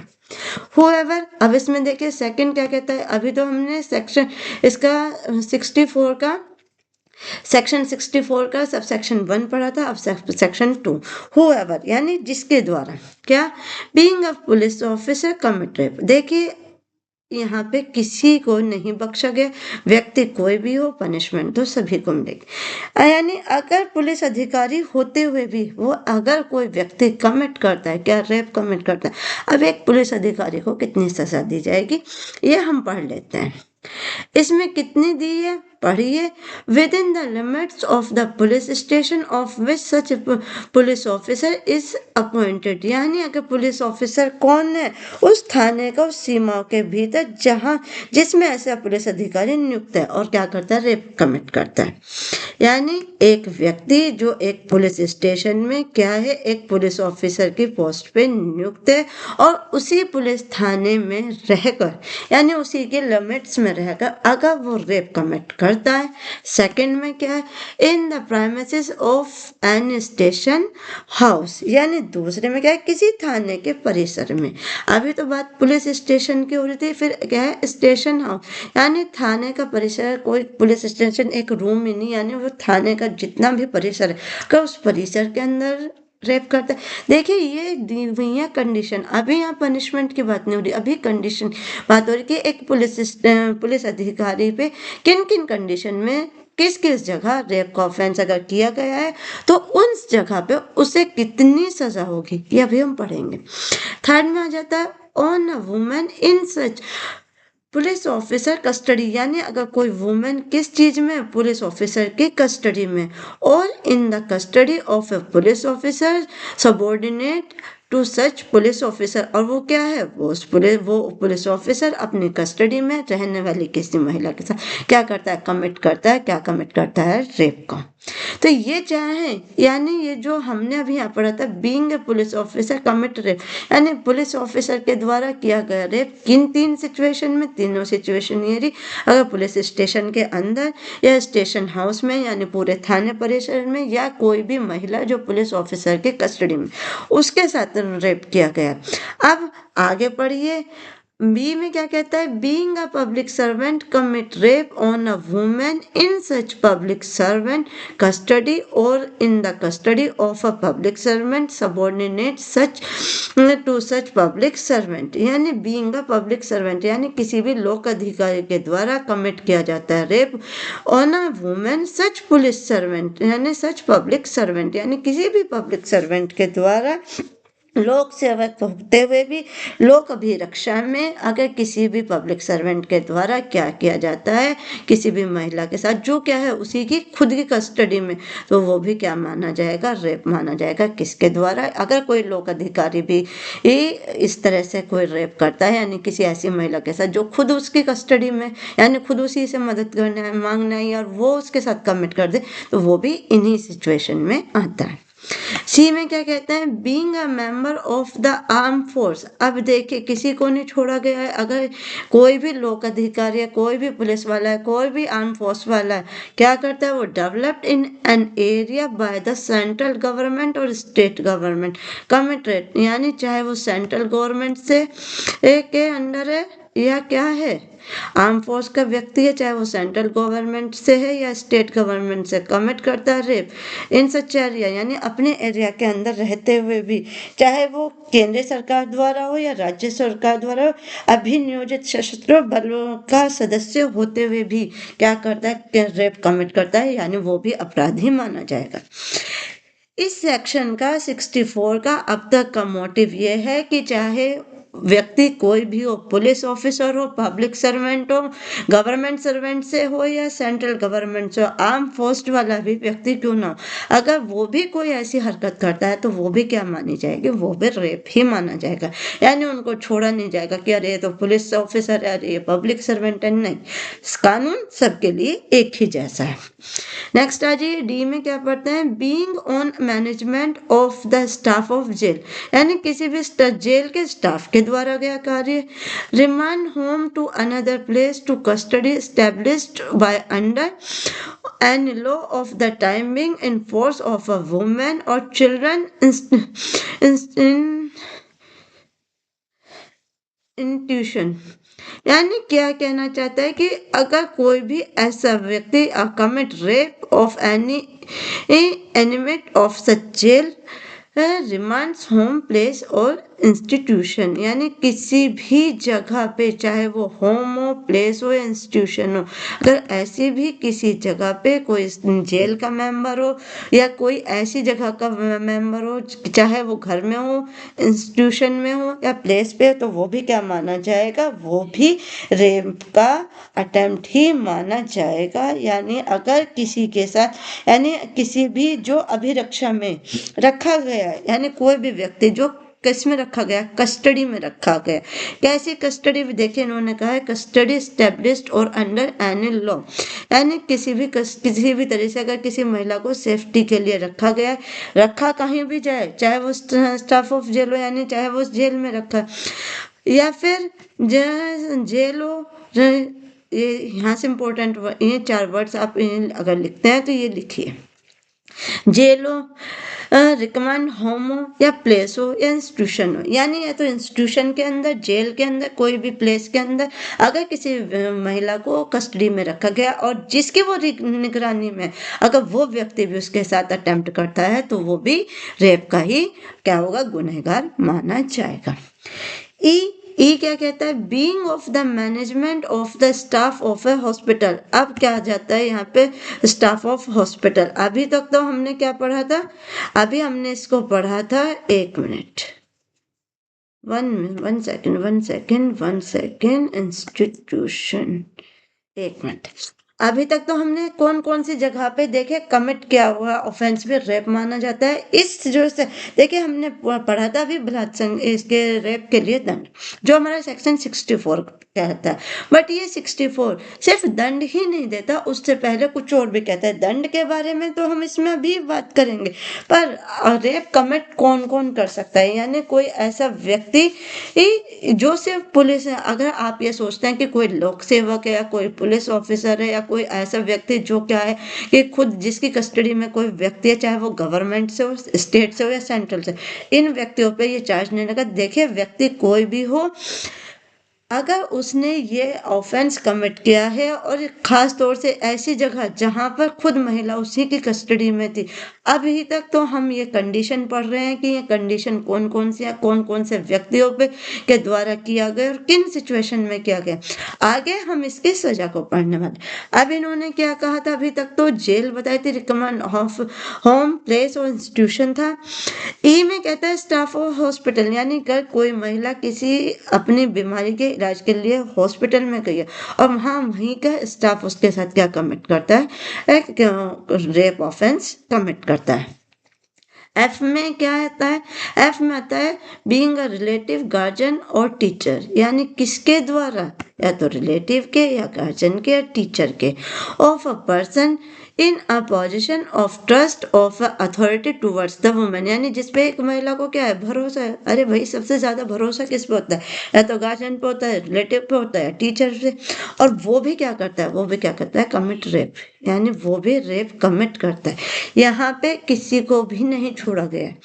Whoever, अब इसमें देखिए सेकंड क्या कहता है, अभी तो हमने सेक्शन इसका 64 का सेक्शन 64 का सब सेक्शन 1 पढ़ा था, अब सेक्शन 2 whoever यानी जिसके द्वारा, क्या, being a police officer commit rape. देखिए यहाँ पे किसी को नहीं बख्शा गया, व्यक्ति कोई भी हो पनिशमेंट तो सभी को मिलेगी। यानी अगर पुलिस अधिकारी होते हुए भी वो अगर कोई व्यक्ति कमिट करता है, क्या, रेप कमिट करता है, अब एक पुलिस अधिकारी को कितनी सजा दी जाएगी ये हम पढ़ लेते हैं। इसमें कितनी दी है पढ़िए, with in the limits of the police station of which such police officer is appointed, यानी अगर पुलिस ऑफिसर कौन है, उस थाने का उस सीमाओं के भीतर जहां जिसमें ऐसा पुलिस अधिकारी नियुक्त है और क्या करता है, रेप कमिट करता है। यानी एक व्यक्ति जो एक पुलिस स्टेशन में क्या है, एक पुलिस ऑफिसर की पोस्ट पे नियुक्त है और उसी पुलिस थाने में रहकर, यानी उसी के लिमिट्स में रहकर अगर वो रेप कमिट कर करता है। सेकंड में क्या है, in the premises of an station house, यानी दूसरे में क्या है, किसी थाने के परिसर में। अभी तो बात पुलिस स्टेशन की हो रही थी, फिर क्या है स्टेशन हाउस, यानी थाने का परिसर। कोई पुलिस स्टेशन एक रूम ही नहीं, यानी वो थाने का जितना भी परिसर है, क्या उस परिसर के अंदर रेप करता है। देखिए ये दी हुई है कंडीशन, अभी यहाँ पनिशमेंट की बात नहीं हो रही, अभी कंडीशन बात हो रही कि एक पुलिस अधिकारी पे किन किन कंडीशन में किस किस जगह रेप का ऑफेंस अगर किया गया है तो उस जगह पे उसे कितनी सजा होगी, ये अभी हम पढ़ेंगे। थर्ड में आ जाता है on a women in such police officer custody, यानी अगर कोई वुमेन किस चीज में, पुलिस ऑफिसर की कस्टडी में, और in the custody of a police officer subordinate to such police officer, और वो क्या है, वो पुलिस ऑफिसर अपनी कस्टडी में रहने वाली किसी महिला के साथ क्या करता है, कमिट करता है रेप का। तो ये चाहे, यानी ये जो हमने अभी यहाँ पढ़ा था, being a police officer commit rape, यानी पुलिस ऑफिसर के द्वारा किया गया रेप किन तीन सिचुएशन में, तीनों सिचुएशन ये रही, अगर पुलिस स्टेशन के अंदर या स्टेशन हाउस में, यानी पूरे थाने परिसर में, या कोई भी महिला जो पुलिस ऑफिसर के कस्टडी में, उसके साथ रेप किया गया। अब आगे पढ़िए, बी में क्या कहता है, being a public servant commit rape on a women in such public servant custody और in the custody of a public servant subordinate such to such public servant, यानी बीइंग अ पब्लिक सर्वेंट, यानी किसी भी लोक अधिकारी के द्वारा commit किया जाता है rape on a women such police servant, यानी सच पब्लिक सर्वेंट, यानी किसी भी पब्लिक सर्वेंट के द्वारा लोक सेवक होते हुए भी लोक अभिरक्षा में अगर किसी भी पब्लिक सर्वेंट के द्वारा क्या किया जाता है किसी भी महिला के साथ जो क्या है उसी की खुद की कस्टडी में, तो वो भी क्या माना जाएगा, रेप माना जाएगा। किसके द्वारा, अगर कोई लोक अधिकारी भी इस तरह से कोई रेप करता है, यानी किसी ऐसी महिला के साथ जो खुद उसकी कस्टडी में, यानी खुद उसी से मदद करना है, मांगना है, और वो उसके साथ कमिट कर दे, तो वो भी इन्हीं सिचुएशन में आता है। सी में क्या कहते हैं, being a member of the arm force. अब देखिए किसी को नहीं छोड़ा गया है, अगर कोई भी लोक अधिकारी है, कोई भी पुलिस वाला है, कोई भी आर्म फोर्स वाला है, क्या करता है, वो developed in an area by the central government और स्टेट गवर्नमेंट कमिटेड, यानी चाहे वो सेंट्रल गवर्नमेंट से के अंडर है या क्या है, आर्म फोर्स का व्यक्ति है, चाहे वो सेंट्रल गवर्नमेंट से है या स्टेट गवर्नमेंट से, कमिट करता है रेप इन सच एरिया, यानी अपने एरिया के अंदर रहते हुए भी, चाहे वो केंद्र सरकार द्वारा हो या राज्य सरकार द्वारा हो, अभिनियोजित सशस्त्र बलों का सदस्य होते हुए भी क्या करता है, रेप कमिट करता है, यानी वो भी अपराधी माना जाएगा। इस सेक्शन का 64 का अब तक का मोटिव ये है कि चाहे व्यक्ति कोई भी हो, पुलिस ऑफिसर हो, पब्लिक सर्वेंट हो, गवर्नमेंट सर्वेंट से हो या सेंट्रल गवर्नमेंट से हो, आर्म फोर्स वाला भी व्यक्ति क्यों ना हो, अगर वो भी कोई ऐसी हरकत करता है तो वो भी क्या मानी जाएगी, वो भी रेप ही माना जाएगा। यानी उनको छोड़ा नहीं जाएगा कि अरे ये तो पुलिस ऑफिसर है, अरे ये पब्लिक सर्वेंट है, नहीं, कानून सबके लिए एक ही जैसा है। नेक्स्ट आ जाइए, डी में क्या पढ़ते हैं, being on management of the staff of jail, यानी किसी भी जेल के स्टाफ के द्वारा गया कार्य, remand home to another place to custody established by under an law of the timing in force of a women और चिल्ड्रन इंट्यूशन, यानी क्या कहना चाहता है कि अगर कोई भी ऐसा व्यक्ति commit rape of any inmate of such jail remands home place और इंस्टीट्यूशन, यानी किसी भी जगह पे, चाहे वो होम हो, प्लेस हो या इंस्टीट्यूशन हो, अगर ऐसी भी किसी जगह पे कोई जेल का मेंबर हो या कोई ऐसी जगह का मेंबर हो, चाहे वो घर में हो, इंस्टीट्यूशन में हो या प्लेस पे, तो वो भी क्या माना जाएगा, वो भी रेप का अटेम्प्ट ही माना जाएगा। यानी अगर किसी के साथ, यानी किसी भी जो अभिरक्षा में रखा गया है, यानी कोई भी व्यक्ति जो किस में रखा गया, कस्टडी में रखा गया, कैसी कस्टडी भी देखिए इन्होंने कहा है, कस्टडी एस्टेब्लिश्ड और अंडर एनी लॉ, यानी किसी भी तरह से अगर किसी महिला को सेफ्टी के लिए रखा गया है, रखा कहीं भी जाए, चाहे वो स्टाफ ऑफ जेल हो, यानी चाहे वो जेल में रखा या फिर जेल हो, ये यहाँ से इम्पोर्टेंट ये 4 वर्ड्स आप अगर लिखते हैं तो ये लिखिए। जेल हो, रिकमेंड होम हो या प्लेस हो या इंस्टीट्यूशन हो, यानी या तो इंस्टीट्यूशन के अंदर, जेल के अंदर, कोई भी प्लेस के अंदर अगर किसी महिला को कस्टडी में रखा गया और जिसकी वो निगरानी में अगर वो व्यक्ति भी उसके साथ अटेम्प्ट करता है तो वो भी रेप का ही क्या होगा, गुनहगार माना जाएगा। ई क्या कहता है, being of the management of the staff of A hospital. अब क्या आ जाता है यहाँ पे, स्टाफ ऑफ हॉस्पिटल। अभी तक तो हमने क्या पढ़ा था, अभी हमने इसको पढ़ा था, एक मिनट, वन सेकेंड, इंस्टीट्यूशन, एक मिनट। अभी तक तो हमने कौन कौन सी जगह पे देखे कमिट किया हुआ ऑफेंस में रेप माना जाता है। इस जो से देखिए हमने पढ़ा था अभी बलात्संग, इसके रेप के लिए दंड, जो हमारा सेक्शन 64 कहता है। बट ये 64 सिर्फ दंड ही नहीं देता, उससे पहले कुछ और भी कहता है। दंड के बारे में तो हम इसमें अभी बात करेंगे, पर रेप कमिट कौन कौन कर सकता है, यानी कोई ऐसा व्यक्ति जो सिर्फ पुलिस है। अगर आप ये सोचते हैं कि कोई लोक सेवक है या कोई पुलिस ऑफिसर है या कोई ऐसा व्यक्ति जो क्या है कि खुद जिसकी कस्टडी में कोई व्यक्ति है, चाहे वो गवर्नमेंट से हो, स्टेट से हो या सेंट्रल से, इन व्यक्तियों पे ये चार्ज नहीं लगा। देखिए व्यक्ति कोई भी हो, अगर उसने ये ऑफेंस कमिट किया है और खास तौर से ऐसी जगह जहां पर खुद महिला उसी की कस्टडी में थी, अभी तक तो हम ये कंडीशन पढ़ रहे हैं कि ये कंडीशन कौन कौन सी है, कौन कौन से व्यक्तियों पे के द्वारा किया गया और किन सिचुएशन में किया गया। आगे हम इसकी सजा को पढ़ने वाले। अब इन्होंने क्या कहा था, अभी तक तो जेल बताई थी, रिकमेंड ऑफ होम, प्लेस और इंस्टीट्यूशन था। ई में कहता है स्टाफ ऑफ हॉस्पिटल, यानी अगर कोई महिला किसी अपनी बीमारी के इलाज के लिए हॉस्पिटल में गई है और वहीं का स्टाफ उसके साथ क्या कमिट करता है, रेप ऑफेंस कमिट करता है। एफ में क्या आता है, एफ में आता है बीइंग अ रिलेटिव, गार्जियन और टीचर, यानी किसके द्वारा, या तो रिलेटिव के या गार्जियन के या टीचर के, of a person in a position of trust of authority towards the women, यानी जिसपे एक महिला को क्या है, भरोसा है। अरे भाई सबसे ज्यादा भरोसा किस पे होता है, या तो गार्जियन पे होता है, रिलेटिव पे होता है, टीचर से। और वो भी क्या करता है, कमिट रेप, यानी वो भी रेप कमिट करता है। यहाँ पे किसी को भी नहीं छोड़ा गया है।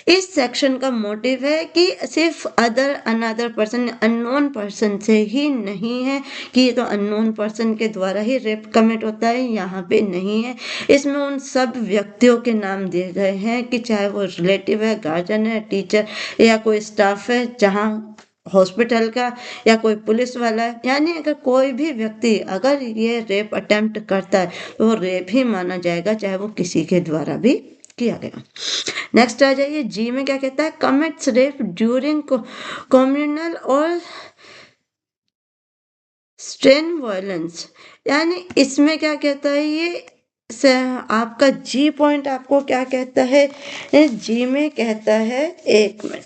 इस सेक्शन का मोटिव है कि सिर्फ अनदर पर्सन, अननोन पर्सन से ही नहीं है कि ये तो अननोन पर्सन के द्वारा ही रेप कमिट होता है, यहाँ पे नहीं है। इसमें उन सब व्यक्तियों के नाम दिए गए हैं कि चाहे वो रिलेटिव है, गार्जियन है, टीचर या कोई स्टाफ है जहाँ हॉस्पिटल का, या कोई पुलिस वाला है, यानी अगर कोई भी व्यक्ति अगर ये रेप अटेम्प्ट करता है तो वो रेप ही माना जाएगा, चाहे वो किसी के द्वारा भी किया गया। नेक्स्ट आ जाइए, जी में क्या कहता है, कमिट्स रेप ड्यूरिंग कम्युनल और स्ट्रेन वायलेंस, यानी इसमें क्या कहता है, ये आपका जी पॉइंट आपको क्या कहता है, जी में कहता है, एक मिनट,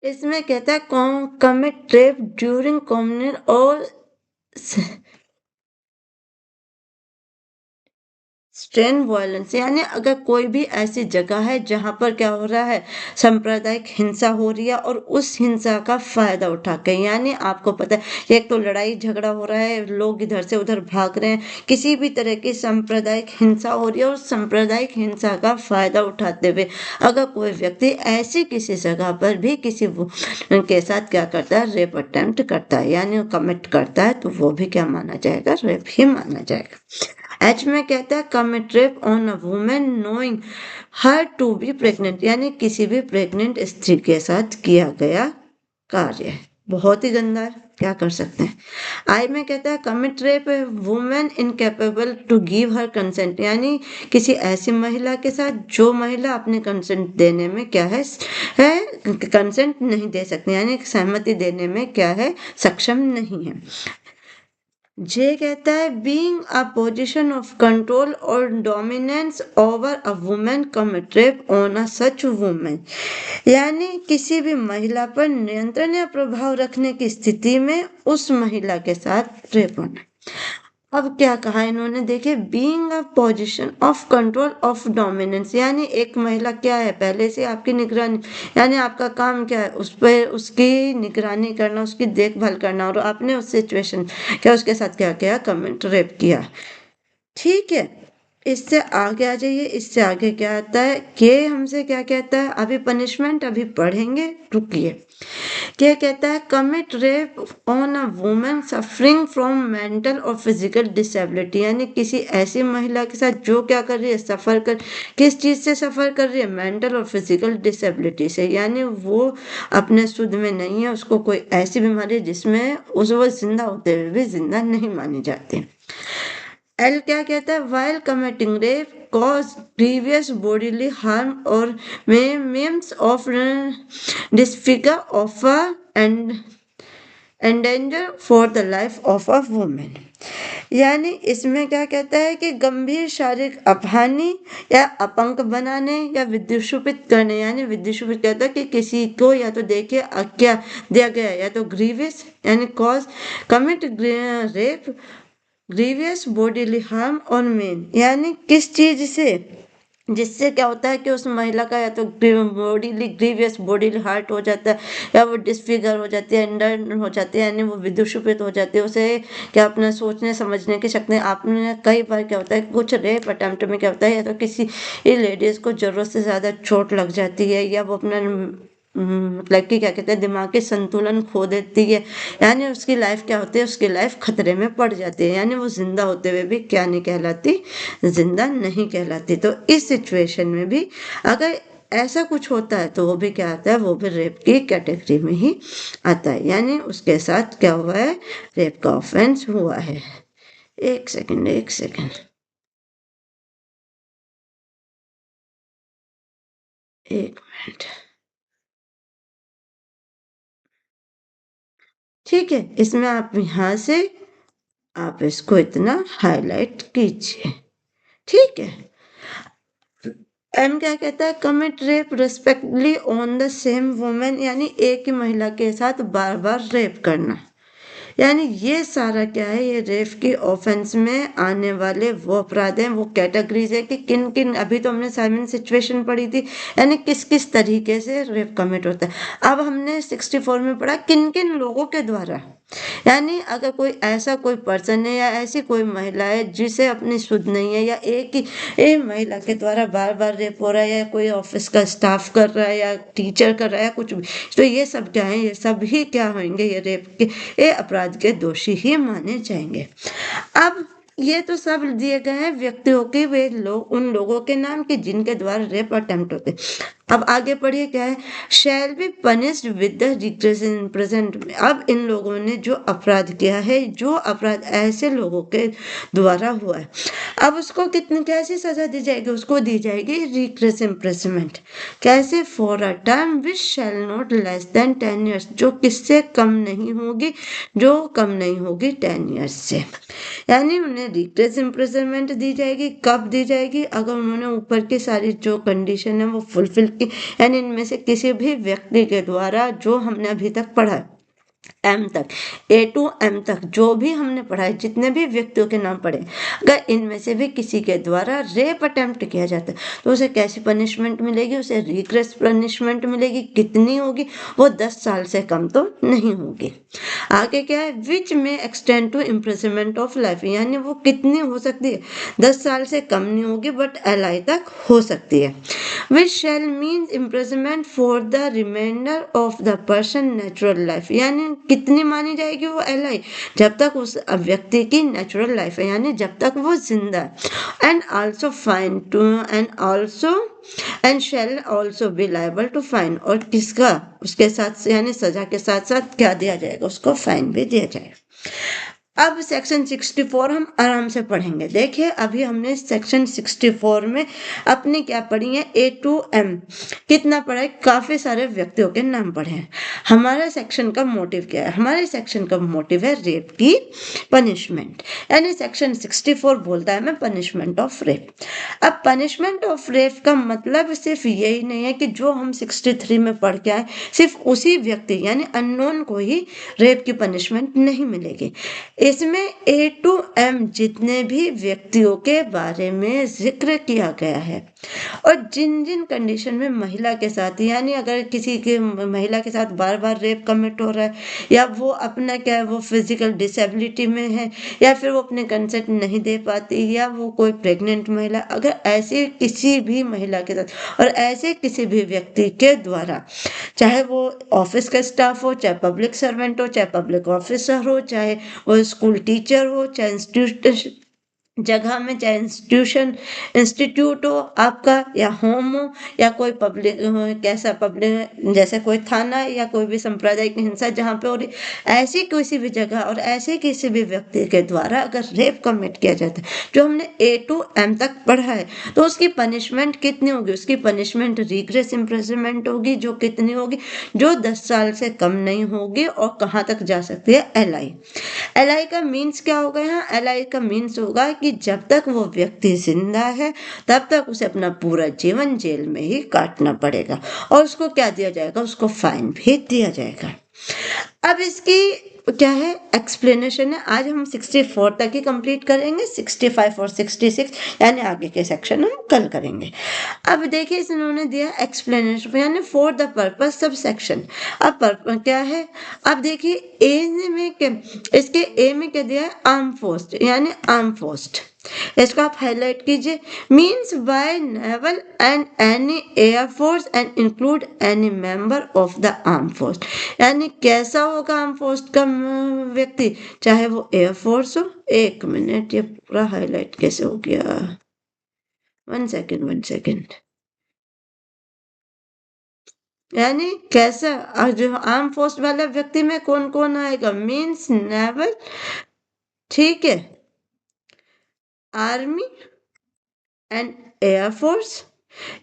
इसमें कहता है कमिट रेप ड्यूरिंग कम्युनल और स्ट्रेन वायलेंस, यानी अगर कोई भी ऐसी जगह है जहां पर क्या हो रहा है, सांप्रदायिक हिंसा हो रही है और उस हिंसा का फायदा उठा के, यानी आपको पता है एक तो लड़ाई झगड़ा हो रहा है, लोग इधर से उधर भाग रहे हैं, किसी भी तरह की सांप्रदायिक हिंसा हो रही है और सांप्रदायिक हिंसा का फायदा उठाते हुए अगर कोई व्यक्ति ऐसी किसी जगह पर भी किसी के साथ क्या करता है, रेप अटेम्प्ट करता है, यानी कमिट करता है, तो वो भी क्या माना जाएगा, रेप ही माना जाएगा। एच में कहता है commit rape on a women knowing her to be pregnant, यानी किसी भी प्रेग्नेंट स्त्री के साथ किया गया कार्य, बहुत ही गंदा है, क्या कर सकते हैं। आई में कहता है commit rape women incapable to give her consent, यानी किसी ऐसी महिला के साथ जो महिला अपने कंसेंट देने में क्या है कंसेंट नहीं दे सकती, यानी सहमति देने में क्या है, सक्षम नहीं है। जे कहता है being a position of control और dominance over a women commit rape on a such women, यानी किसी भी महिला पर नियंत्रण या प्रभाव रखने की स्थिति में उस महिला के साथ रेप होना। अब क्या कहा इन्होंने, देखिए, being a position of control of dominance, यानी एक महिला क्या है, पहले से आपकी निगरानी, यानी आपका काम क्या है, उस पर उसकी निगरानी करना, उसकी देखभाल करना, और आपने उस सिचुएशन क्या उसके साथ क्या किया, कमेंट रेप किया। ठीक है, इससे आगे आ जाइए, इससे आगे क्या आता है, ये हमसे क्या कहता है, अभी पनिशमेंट अभी पढ़ेंगे, रुकिए। क्या कहता है, commit rape on a woman suffering from mental और फिजिकल डिसेबिलिटी, यानी किसी ऐसी महिला के साथ जो क्या कर रही है, सफर कर, किस चीज से सफर कर रही है, मेंटल और फिजिकल डिसेबिलिटी से, यानी वो अपने सुध में नहीं है, उसको कोई ऐसी बीमारी है जिसमें वो जिंदा होते हुए भी जिंदा नहीं मानी जाती। एल क्या कहता है, while committing rape cause grievous bodily harm और means of disfigure of a and endanger for the life of a woman, यानी इसमें क्या कहता है कि गंभीर शारीरिक अपहानि या अपंग बनाने या विद्युषुपित करने, यानी विद्युषुपित कहता है कि किसी को या तो देखिए क्या दिया गया, या तो ग्रीवियस यानी cause commit rape grievous bodily harm on men, यानी किस चीज से, जिससे क्या होता है कि उस महिला का या तो बॉडीली ग्रीवियस बॉडीली हार्ट हो जाता है, या वो डिसफिगर हो जाती है, एंडर हो जाती है, यानी वो विदुषित हो जाती है, उसे क्या अपना सोचने समझने की शक्ति, आपने कई बार क्या होता है कुछ रेप अटेम्प्ट में क्या होता है, या तो किसी लेडीज को जरूरत से ज्यादा चोट लग जाती है, या वो अपना मतलब कि क्या कहते हैं दिमागी संतुलन खो देती है, यानी उसकी लाइफ क्या होती है, उसकी लाइफ खतरे में पड़ जाती है, यानी वो जिंदा होते हुए भी क्या नहीं कहलाती, जिंदा नहीं कहलाती। तो इस सिचुएशन में भी अगर ऐसा कुछ होता है तो वो भी क्या आता है, वो भी रेप की कैटेगरी में ही आता है, यानी उसके साथ क्या हुआ है, रेप का ऑफेंस हुआ है। एक सेकंड, एक सेकंड, एक मिनट, ठीक है, इसमें आप यहाँ से आप इसको इतना हाईलाइट कीजिए, ठीक है। एम क्या कहता है, commit rape respectively on the same women, यानी एक ही महिला के साथ बार बार रेप करना, यानी ये सारा क्या है, ये रेप की ऑफेंस में आने वाले वो अपराध हैं, वो कैटेगरीज है कि किन किन, अभी तो हमने साइमन सिचुएशन पढ़ी थी, यानी किस किस तरीके से रेप कमिट होता है। अब हमने 64 में पढ़ा किन किन लोगों के द्वारा, यानी अगर कोई ऐसा कोई पर्सन है या ऐसी कोई महिला है जिसे अपनी सुध नहीं है, या एक ही एक महिला के द्वारा बार बार रेप हो रहा है, या कोई ऑफिस का स्टाफ कर रहा है, या टीचर कर रहा है, कुछ भी, तो ये सब क्या है, ये सब ही क्या होंगे, ये रेप के ये अपराध के दोषी ही माने जाएंगे। अब ये तो सब दिए गए हैं व्यक्तियों के, वे लोग उन लोगों के नाम के जिनके द्वारा रेप अटेम्प्ट होते। अब आगे पढ़िए क्या है, शैल be punished with the regression present में। अब इन लोगों ने जो अपराध किया है, जो अपराध ऐसे लोगों के द्वारा हुआ है, अब उसको कितनी कैसी सजा दी जाएगी, उसको दी जाएगी रिग्रेस इम्प्रेसमेंट, कैसे, for a term which shall not less than 10 years, जो किससे कम नहीं होगी, जो कम नहीं होगी 10 ईयर्स से, यानी उन्हें रिग्रेस इम्प्रेसमेंट दी जाएगी। कब दी जाएगी, अगर उन्होंने ऊपर की सारी जो कंडीशन है वो फुलफिल की, यानी इनमें से किसी भी व्यक्ति के द्वारा जो हमने अभी तक पढ़ा है एम तक, ए टू एम तक जो भी हमने पढ़ा है, जितने भी व्यक्तियों के नाम पढ़े, अगर इनमें से भी किसी के द्वारा रेप अटेम्प्ट किया जाता है तो उसे कैसी पनिशमेंट मिलेगी, उसे रिग्रेस पनिशमेंट मिलेगी, कितनी होगी, वो 10 साल से कम तो नहीं होगी। आगे क्या है, विच में extend to imprisonment of life, यानी वो कितनी हो सकती है, 10 साल से कम नहीं होगी बट एलआई तक हो सकती है। Which shall mean imprisonment for the remainder of the person natural life, यानी कितनी मानी जाएगी वो एलआई, जब तक उस व्यक्ति की नेचुरल लाइफ है, यानी जब तक वो जिंदा है। And also fine to and shall also be liable to fine, और किसका, उसके साथ यानी सजा के साथ साथ क्या दिया जाएगा, उसको फाइन भी दिया जाएगा। अब सेक्शन 64 हम आराम से पढ़ेंगे। देखिए अभी हमने सेक्शन 64 में अपनी क्या पढ़ी है, ए टू एम कितना पढ़ा है, काफी सारे व्यक्तियों के नाम पढ़े हैं। हमारा सेक्शन का मोटिव क्या है, हमारे सेक्शन का मोटिव है रेप की पनिशमेंट, यानी सेक्शन 64 बोलता है मैं पनिशमेंट ऑफ रेप। अब पनिशमेंट ऑफ रेप का मतलब सिर्फ यही नहीं है कि जो हम 63 में पढ़ के आए सिर्फ उसी व्यक्ति यानी अननोन को ही रेप की पनिशमेंट नहीं मिलेगी। इसमें ए टू एम जितने भी व्यक्तियों के बारे में जिक्र किया गया है और जिन जिन कंडीशन में महिला के साथ, यानी अगर किसी के महिला के साथ बार बार रेप कमिट हो रहा है, या वो अपना क्या है वो फिजिकल डिसेबिलिटी में है, या फिर वो अपने कंसेंट नहीं दे पाती, या वो कोई प्रेग्नेंट महिला, अगर ऐसे किसी भी महिला के साथ और ऐसे किसी भी व्यक्ति के द्वारा, चाहे वो ऑफिस का स्टाफ हो, चाहे पब्लिक सर्वेंट हो, चाहे पब्लिक ऑफिसर हो, चाहे वो स्कूल टीचर हो, चाहे इंस्टीट्यूट जगह में, चाहे इंस्टीट्यूट हो आपका, या होम हो, या कोई पब्लिक कैसा पब्लिक जैसे कोई थाना या कोई भी सांप्रदायिक हिंसा जहाँ पे हो रही, ऐसी किसी भी जगह और ऐसे किसी भी व्यक्ति के द्वारा अगर रेप कमिट किया जाता है, जो हमने ए टू एम तक पढ़ा है, तो उसकी पनिशमेंट कितनी होगी? उसकी पनिशमेंट रिग्रेस इम्प्रिजनमेंट होगी, जो कितनी होगी? जो 10 साल से कम नहीं होगी। और कहाँ तक जा सकती है? एलआई। एलआई का मीन्स क्या होगा यहाँ? एलआई का मीन्स होगा कि जब तक वो व्यक्ति जिंदा है तब तक उसे अपना पूरा जीवन जेल में ही काटना पड़ेगा, और उसको क्या दिया जाएगा? उसको फाइन भी दिया जाएगा। अब इसकी क्या है एक्सप्लेनेशन है, आज हम 64 तक ही कंप्लीट करेंगे, 65 और 66 यानी आगे के सेक्शन हम कल करेंगे। अब देखिए इन्होंने दिया एक्सप्लेनेशन यानी for the purpose sub section. अब क्या है? अब देखिए ए में क्या, इसके ए में क्या दिया है? आर्म फोर्स, यानी आर्म फोर्स। इसको आप हाईलाइट कीजिए। Means by naval and any air force and include any member of the arm force. यानी कैसा होगा आर्म फोर्स का व्यक्ति? चाहे वो एयर फोर्स हो। एक मिनट, ये पूरा हाईलाइट कैसे हो गया? 1 सेकेंड। यानी कैसा जो आर्म फोर्स वाला व्यक्ति में कौन कौन आएगा? मीन्स नेवल, ठीक है, army and air force,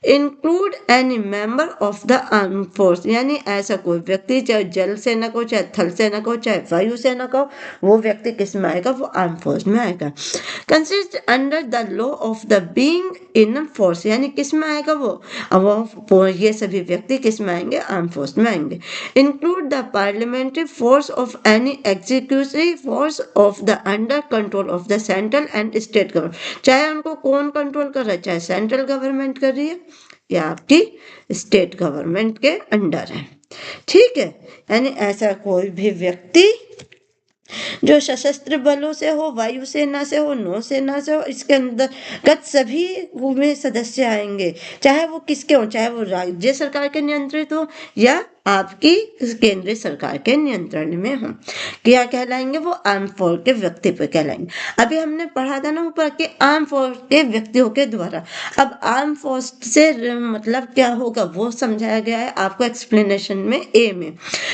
include any member of the arm force. यानी ऐसा कोई व्यक्ति, चाहे जल सेना को, चाहे थल सेना को, चाहे वायु सेना को, वो व्यक्ति किस में आएगा? वो आर्म फोर्स में आएगा। Consist under the law of the being in force, यानी किस में आएगा वो ये सभी व्यक्ति किस में आएंगे? आर्म फोर्स में आएंगे। Include the parliamentary force of any executive force of the under control of the central and state government. चाहे उनको कौन कंट्रोल कर रहा है, चाहे सेंट्रल गवर्नमेंट कर रही है या आपकी स्टेट गवर्नमेंट के अंडर है, ठीक है। यानी ऐसा कोई भी व्यक्ति जो सशस्त्र बलों से हो, वायुसेना से हो, नौसेना से हो, इसके अंतर्गत सभी में सदस्य आएंगे, चाहे वो किसके हो, चाहे वो राज्य सरकार के नियंत्रित हो या आपकी केंद्रीय सरकार के नियंत्रण में हो। क्या कहलाएंगे? वो आर्म फोर्स के व्यक्ति पे कहलाएंगे। अभी हमने पढ़ा था ना ऊपर के आर्म फोर्स के व्यक्तियों के द्वारा। अब आर्म फोर्स से मतलब क्या होगा वो समझाया गया है आपको एक्सप्लेनेशन में ए में,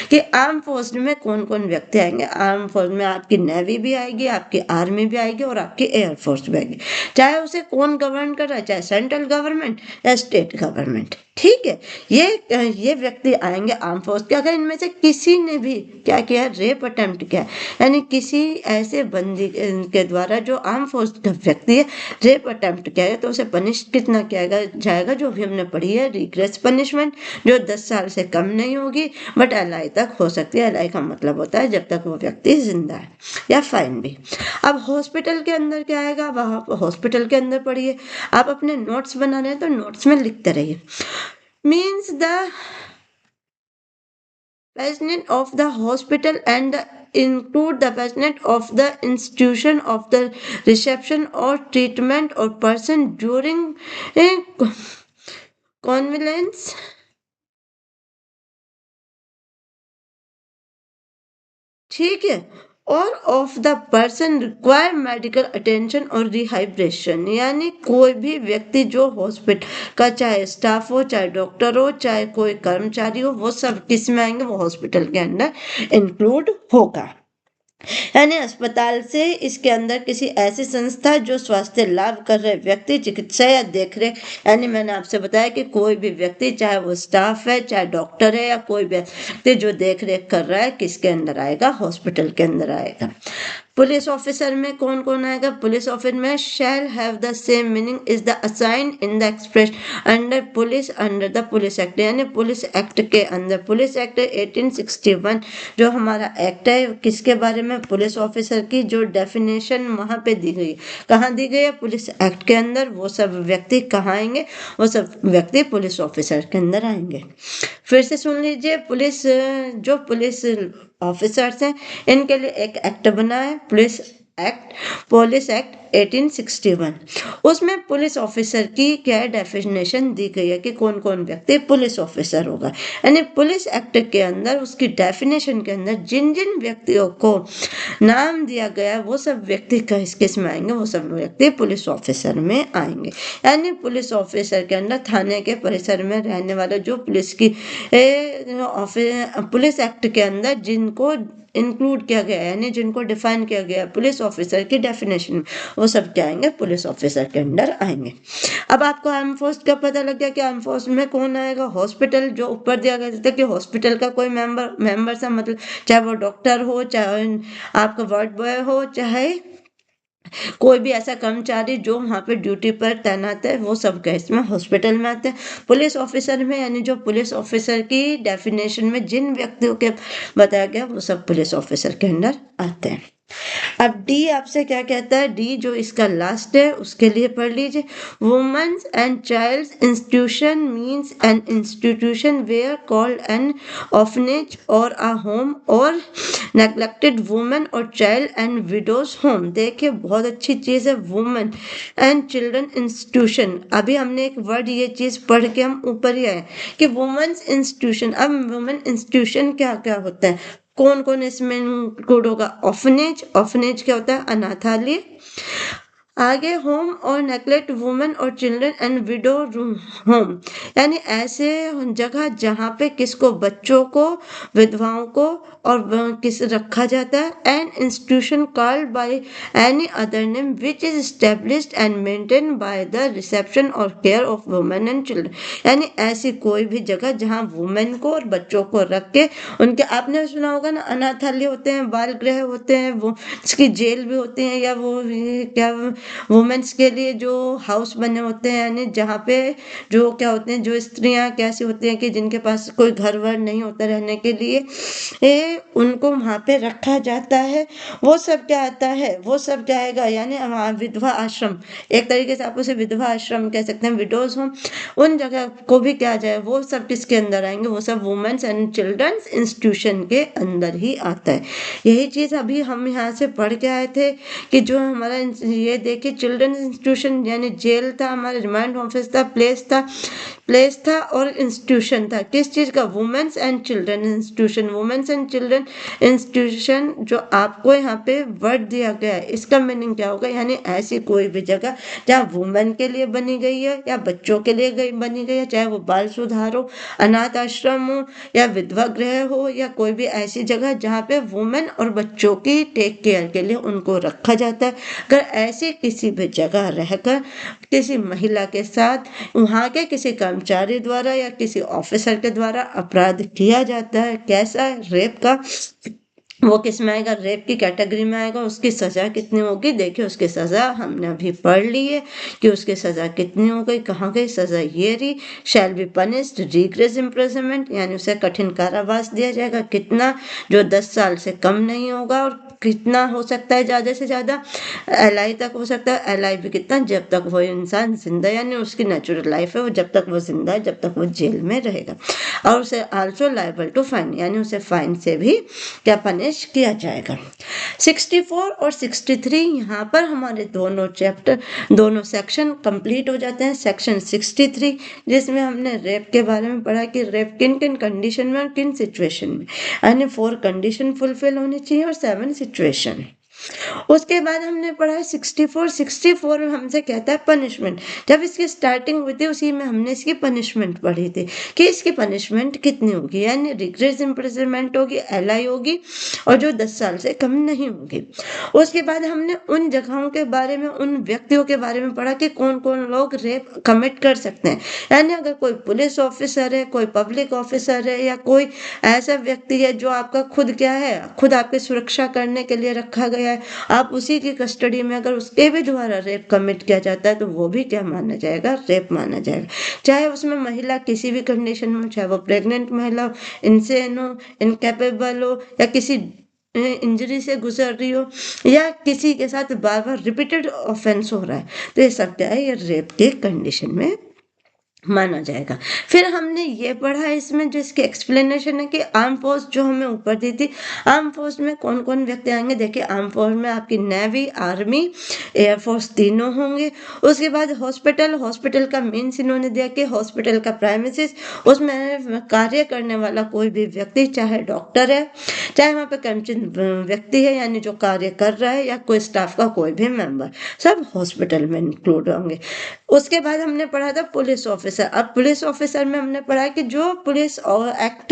कि आर्म फोर्स में कौन कौन व्यक्ति आएंगे। आर्म फोर्स में आपकी नेवी भी आएगी, आपकी आर्मी भी आएगी और आपकी एयरफोर्स भी आएगी। चाहे उसे कौन गवर्न कर रहा है, चाहे सेंट्रल गवर्नमेंट या स्टेट गवर्नमेंट, ठीक है। ये व्यक्ति आएंगे आर्म फोर्स के। अगर इनमें से किसी ने भी क्या किया, रेप अटेम्प्ट किया, यानी किसी ऐसे बंदी के द्वारा जो आर्म फोर्स का व्यक्ति है रेप अटेम्प्ट किया है, तो उसे पनिश कितना किया जाएगा? जो भी हमने पढ़ी है रिग्रेस पनिशमेंट, जो 10 साल से कम नहीं होगी, बट एलआई तक हो सकती है। एलआई का मतलब होता है जब तक वो व्यक्ति जिंदा है, या फाइन भी। अब हॉस्पिटल के अंदर क्या आएगा? वह हॉस्पिटल के अंदर पढ़िए। आप अपने नोट्स बना रहे हैं तो नोट्स में लिखते रहिए। Means the president of the hospital and include the president of the institution of the reception or treatment or person during a convalescence, ठीक है, और of the person require medical attention और रिहाइड्रेशन। यानी कोई भी व्यक्ति जो हॉस्पिटल का चाहे स्टाफ हो, चाहे डॉक्टर हो, चाहे कोई कर्मचारी हो, वो सब किस में आएंगे? वो हॉस्पिटल के अंदर इंक्लूड होगा। यानी अस्पताल से इसके अंदर किसी ऐसी संस्था जो स्वास्थ्य लाभ कर रहे व्यक्ति, चिकित्सा या देखरेख, यानी मैंने आपसे बताया कि कोई भी व्यक्ति, चाहे वो स्टाफ है, चाहे डॉक्टर है, या कोई व्यक्ति जो देखरेख कर रहा है, किसके अंदर आएगा? हॉस्पिटल के अंदर आएगा। पुलिस ऑफिसर में कौन कौन आएगा? पुलिस ऑफिसर में shall have the same meaning is the assign in the express under police under the police act, यानी पुलिस एक्ट के अंदर। पुलिस एक्ट 1861 जो हमारा एक्ट है, किसके बारे में? पुलिस ऑफिसर की जो डेफिनेशन वहां पे दी गई, कहाँ दी गई है? पुलिस एक्ट के अंदर। वो सब व्यक्ति कहाँ आएंगे? वो सब व्यक्ति पुलिस ऑफिसर के अंदर आएंगे। फिर से सुन लीजिए, जो पुलिस ऑफिसर्स हैं इनके लिए एक एक्ट बना है, पुलिस एक्ट 1861। उसमें पुलिस ऑफिसर की क्या डेफिनेशन दी गई है कि कौन कौन व्यक्ति पुलिस ऑफिसर होगा। यानी पुलिस एक्ट के अंदर उसकी डेफिनेशन के अंदर जिन जिन व्यक्तियों को नाम दिया गया है वो सब व्यक्ति किस में आएंगे? वो सब व्यक्ति पुलिस ऑफिसर में आएंगे। यानी पुलिस ऑफिसर के अंदर थाने के परिसर में रहने वाले जो पुलिस की पुलिस एक्ट के अंदर जिनको इंक्लूड किया गया है, यानी जिनको डिफाइन किया गया है पुलिस ऑफिसर की डेफिनेशन में, वो सब क्या आएंगे? पुलिस ऑफिसर के अंदर आएंगे। अब आपको आर्म फोर्स का पता लग गया कि आर्म फोर्स में कौन आएगा? हॉस्पिटल, जो ऊपर दिया गया था कि हॉस्पिटल का कोई मेंबर सा, मतलब चाहे वो डॉक्टर हो, चाहे आपका वार्ड बॉय हो, चाहे कोई भी ऐसा कर्मचारी जो वहाँ पे ड्यूटी पर तैनात है, वो सब का इसमें हॉस्पिटल में आते हैं। पुलिस ऑफिसर में, यानी जो पुलिस ऑफिसर की डेफिनेशन में जिन व्यक्तियों के बताया गया वो सब पुलिस ऑफिसर के अंदर आते हैं। अब डी आपसे क्या कहता है? डी जो इसका लास्ट है उसके लिए पढ़ लीजिए। Womens and childs institution means an institution where called an orphanage और अ होम और नेग्लेक्टेड वुमेन और चाइल्ड एंड विडोज होम। देखिए बहुत अच्छी चीज है, वुमेन एंड चिल्ड्रन इंस्टीट्यूशन। अभी हमने एक वर्ड ये चीज पढ़ के हम ऊपर ही आए कि वुमेन्स इंस्टीट्यूशन। अब वुमेन इंस्टीट्यूशन क्या क्या होता है, कौन कौन इसमें इंक्लूड होगा? ऑर्फनेज क्या होता है? अनाथालय। आगे होम और नेग्लेक्ट वुमेन और चिल्ड्रन एंड विडो होम, यानी ऐसे जगह जहाँ पे किसको? बच्चों को, विधवाओं को और किस रखा जाता है। An institution called by any other name which is established and maintain by the reception और care of women and children, यानी ऐसी कोई भी जगह जहाँ वुमेन को और बच्चों को रख के उनके, आपने सुना होगा ना, अनाथालय होते हैं, बाल गृह होते हैं, वो इसकी जेल भी होती है, या वो क्या वुमेन्स के लिए जो हाउस बने होते हैं, यानी जहाँ पे जो क्या होते हैं, जो स्त्रियां कैसी होती हैं कि जिनके पास कोई घर वर नहीं होता रहने के लिए, उनको वहाँ पे रखा जाता है। वो सब क्या आता है? वो सब क्या आएगा? यानी विधवा आश्रम, एक तरीके से आप उसे विधवा आश्रम कह सकते हैं, विडोज होम। उन जगह को भी क्या जाए? वो सब किसके अंदर आएंगे? वो सब वुमेन्स एंड चिल्ड्रंस इंस्टीट्यूशन के अंदर ही आता है। यही चीज अभी हम यहाँ से पढ़ के आए थे कि जो हमारा ये देखिए चिल्ड्रन इंस्टीट्यूशन यानी जेल था, हमारा रिमांड ऑफिस था, प्लेस था और इंस्टीट्यूशन था। किस चीज का? Womens and children institution. Womens and children institution जो आपको यहाँ पे वर्ड दिया गया है, इसका मीनिंग क्या होगा? यानी ऐसी कोई भी जगह जहाँ वुमेन के लिए बनी गई है या बच्चों के लिए बनी गई है, चाहे वो बाल सुधार हो, अनाथ आश्रम हो या विधवा गृह हो, या कोई भी ऐसी जगह जहाँ पे वुमेन और बच्चों की टेक केयर के लिए उनको रखा जाता है। अगर ऐसी किसी भी जगह रहकर किसी महिला के साथ वहाँ के किसी कर्मचारी द्वारा या किसी ऑफिसर के द्वारा अपराध किया जाता है, कैसा? रेप का, वो किस में आएगा? रेप की कैटेगरी में आएगा। उसकी सजा कितनी होगी? देखिए उसकी सजा हमने अभी पढ़ ली है कि उसकी सजा कितनी हो गई, कहाँ गई सजा? ये रही, shall be punished rigorous imprisonment, यानी उसे कठिन कारावास दिया जाएगा। कितना? जो 10 साल से कम नहीं होगा। और कितना हो सकता है? ज्यादा से ज्यादा एलआई तक हो सकता है। एलआई भी कितना? जब तक वो इंसान जिंदा, यानी उसकी नेचुरल लाइफ है वो, जब तक वो जिंदा है, जब तक वो जेल में रहेगा। और उसे आल्सो लायबल टू फाइन, यानी उसे फाइन से भी क्या पनिश किया जाएगा। 64 और 63 यहाँ पर हमारे दोनों सेक्शन कंप्लीट हो जाते हैं। सेक्शन 63 जिसमें हमने रेप के बारे में पढ़ा कि रेप किन किन कंडीशन में और किन सिचुएशन में, यानी 4 कंडीशन फुलफिल होनी चाहिए और 7 सिचुएशन। उसके बाद हमने पढ़ा है 64 में हमसे कहता है पनिशमेंट। जब इसकी स्टार्टिंग हुई थी उसी में हमने इसकी पनिशमेंट पढ़ी थी कि इसकी पनिशमेंट कितनी होगी, यानी रिग्रेस इम्प्रिजनमेंट होगी, एलआई होगी और जो 10 साल से कम नहीं होगी। उसके बाद हमने उन जगहों के बारे में, उन व्यक्तियों के बारे में पढ़ा कि कौन कौन लोग रेप कमिट कर सकते हैं। यानी अगर कोई पुलिस ऑफिसर है, कोई पब्लिक ऑफिसर है, या कोई ऐसा व्यक्ति है जो आपका खुद क्या है, खुद आपकी सुरक्षा करने के लिए रखा गया गया है, आप उसी की कस्टडी में अगर उसके भी द्वारा रेप कमिट किया जाता है तो वो भी क्या माना जाएगा, रेप माना जाएगा। चाहे उसमें महिला किसी भी कंडीशन में, चाहे वो प्रेग्नेंट महिला हो, इंसेन हो, इनकेपेबल हो, या किसी इंजरी से गुजर रही हो, या किसी के साथ बार बार रिपीटेड ऑफेंस हो रहा है, तो ये सब क्या है, ये रेप के कंडीशन में माना जाएगा। फिर हमने ये पढ़ा है इसमें जो इसकी एक्सप्लेनेशन है कि आर्म फोर्स जो हमें ऊपर दी थी, आर्म फोर्स में कौन कौन व्यक्ति आएंगे। देखिए आर्म फोर्स में आपकी नेवी, आर्मी, एयरफोर्स तीनों होंगे। उसके बाद हॉस्पिटल, हॉस्पिटल का मीन्स इन्होंने दिया कि हॉस्पिटल का प्राइमिसिस, उसमें कार्य करने वाला कोई भी व्यक्ति, चाहे डॉक्टर है, चाहे वहाँ पे कर्मचारी व्यक्ति है यानी जो कार्य कर रहा है, या कोई स्टाफ का कोई भी मेंबर, सब हॉस्पिटल में इंक्लूड होंगे। उसके बाद हमने पढ़ा था पुलिस ऑफिसर। अब पुलिस ऑफिसर में हमने पढ़ा कि जो पुलिस एक्ट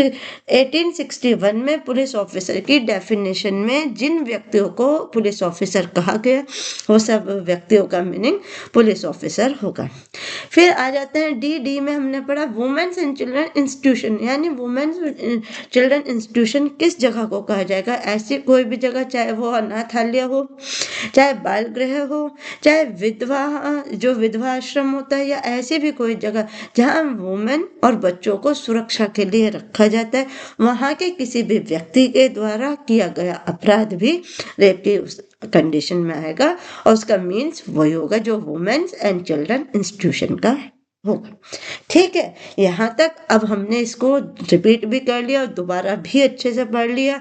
1861 में पुलिस ऑफिसर की डेफिनेशन में जिन व्यक्तियों को पुलिस ऑफिसर कहा गया, वो सब व्यक्तियों का मीनिंग पुलिस ऑफिसर होगा। फिर आ जाते हैं डी में हमने पढ़ा वुमेन्स एंड चिल्ड्रन इंस्टीट्यूशन, यानी वुमेन्स चिल्ड्रन इंस्टीट्यूशन किस जगह को कहा जाएगा। ऐसी कोई भी जगह, चाहे वो अनाथालय हो, चाहे बाल गृह हो, चाहे विधवा, जो विधवा आश्रम होता है, या ऐसी भी कोई जगह जहाँ वुमेन और बच्चों को सुरक्षा के लिए रखा जाता है, वहाँ के किसी भी व्यक्ति के द्वारा किया गया अपराध भी रेप की कंडीशन में आएगा, और उसका मीन्स वही होगा जो वुमेन्स एंड चिल्ड्रन इंस्टीट्यूशन का होगा। ठीक है, यहाँ तक अब हमने इसको रिपीट भी कर लिया और दोबारा भी अच्छे से पढ़ लिया।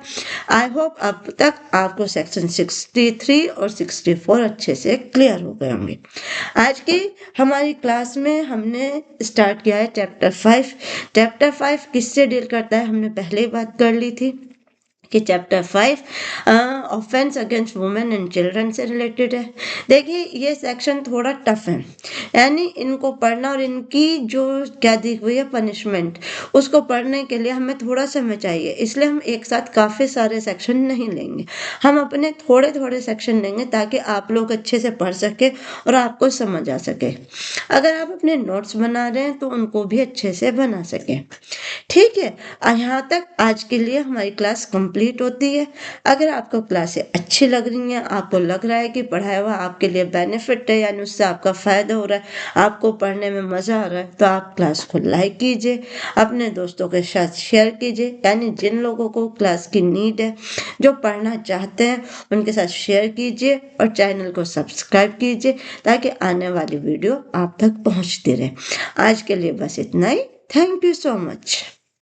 आई होप अब तक आपको सेक्शन 63 और 64 अच्छे से क्लियर हो गए होंगे। आज की हमारी क्लास में हमने स्टार्ट किया है चैप्टर 5। चैप्टर 5 किससे डील करता है हमने पहले ही बात कर ली थी कि chapter 5 offence against women and children से रिलेटेड है। देखिए ये सेक्शन थोड़ा टफ है, यानी इनको पढ़ना और इनकी जो क्या दी हुई है पनिशमेंट, उसको पढ़ने के लिए हमें थोड़ा समय चाहिए, इसलिए हम एक साथ काफ़ी सारे सेक्शन नहीं लेंगे, हम अपने थोड़े थोड़े सेक्शन लेंगे ताकि आप लोग अच्छे से पढ़ सके और आपको समझ आ सके। अगर आप अपने नोट्स बना रहे हैं तो उनको भी अच्छे से बना सकें। ठीक है, यहाँ तक आज के लिए हमारी क्लास कंप्लीट होती है। अगर आपको क्लासें अच्छी लग रही हैं, आपको लग रहा है कि पढ़ाया हुआ आपके लिए बेनिफिट है, यानी उससे आपका फ़ायदा हो रहा है, आपको पढ़ने में मज़ा आ रहा है, तो आप क्लास को लाइक कीजिए, अपने दोस्तों के साथ शेयर कीजिए, यानी जिन लोगों को क्लास की नीड है, जो पढ़ना चाहते हैं, उनके साथ शेयर कीजिए और चैनल को सब्सक्राइब कीजिए ताकि आने वाली वीडियो आप तक पहुँचती रहे। आज के लिए बस इतना ही। Thank you so much.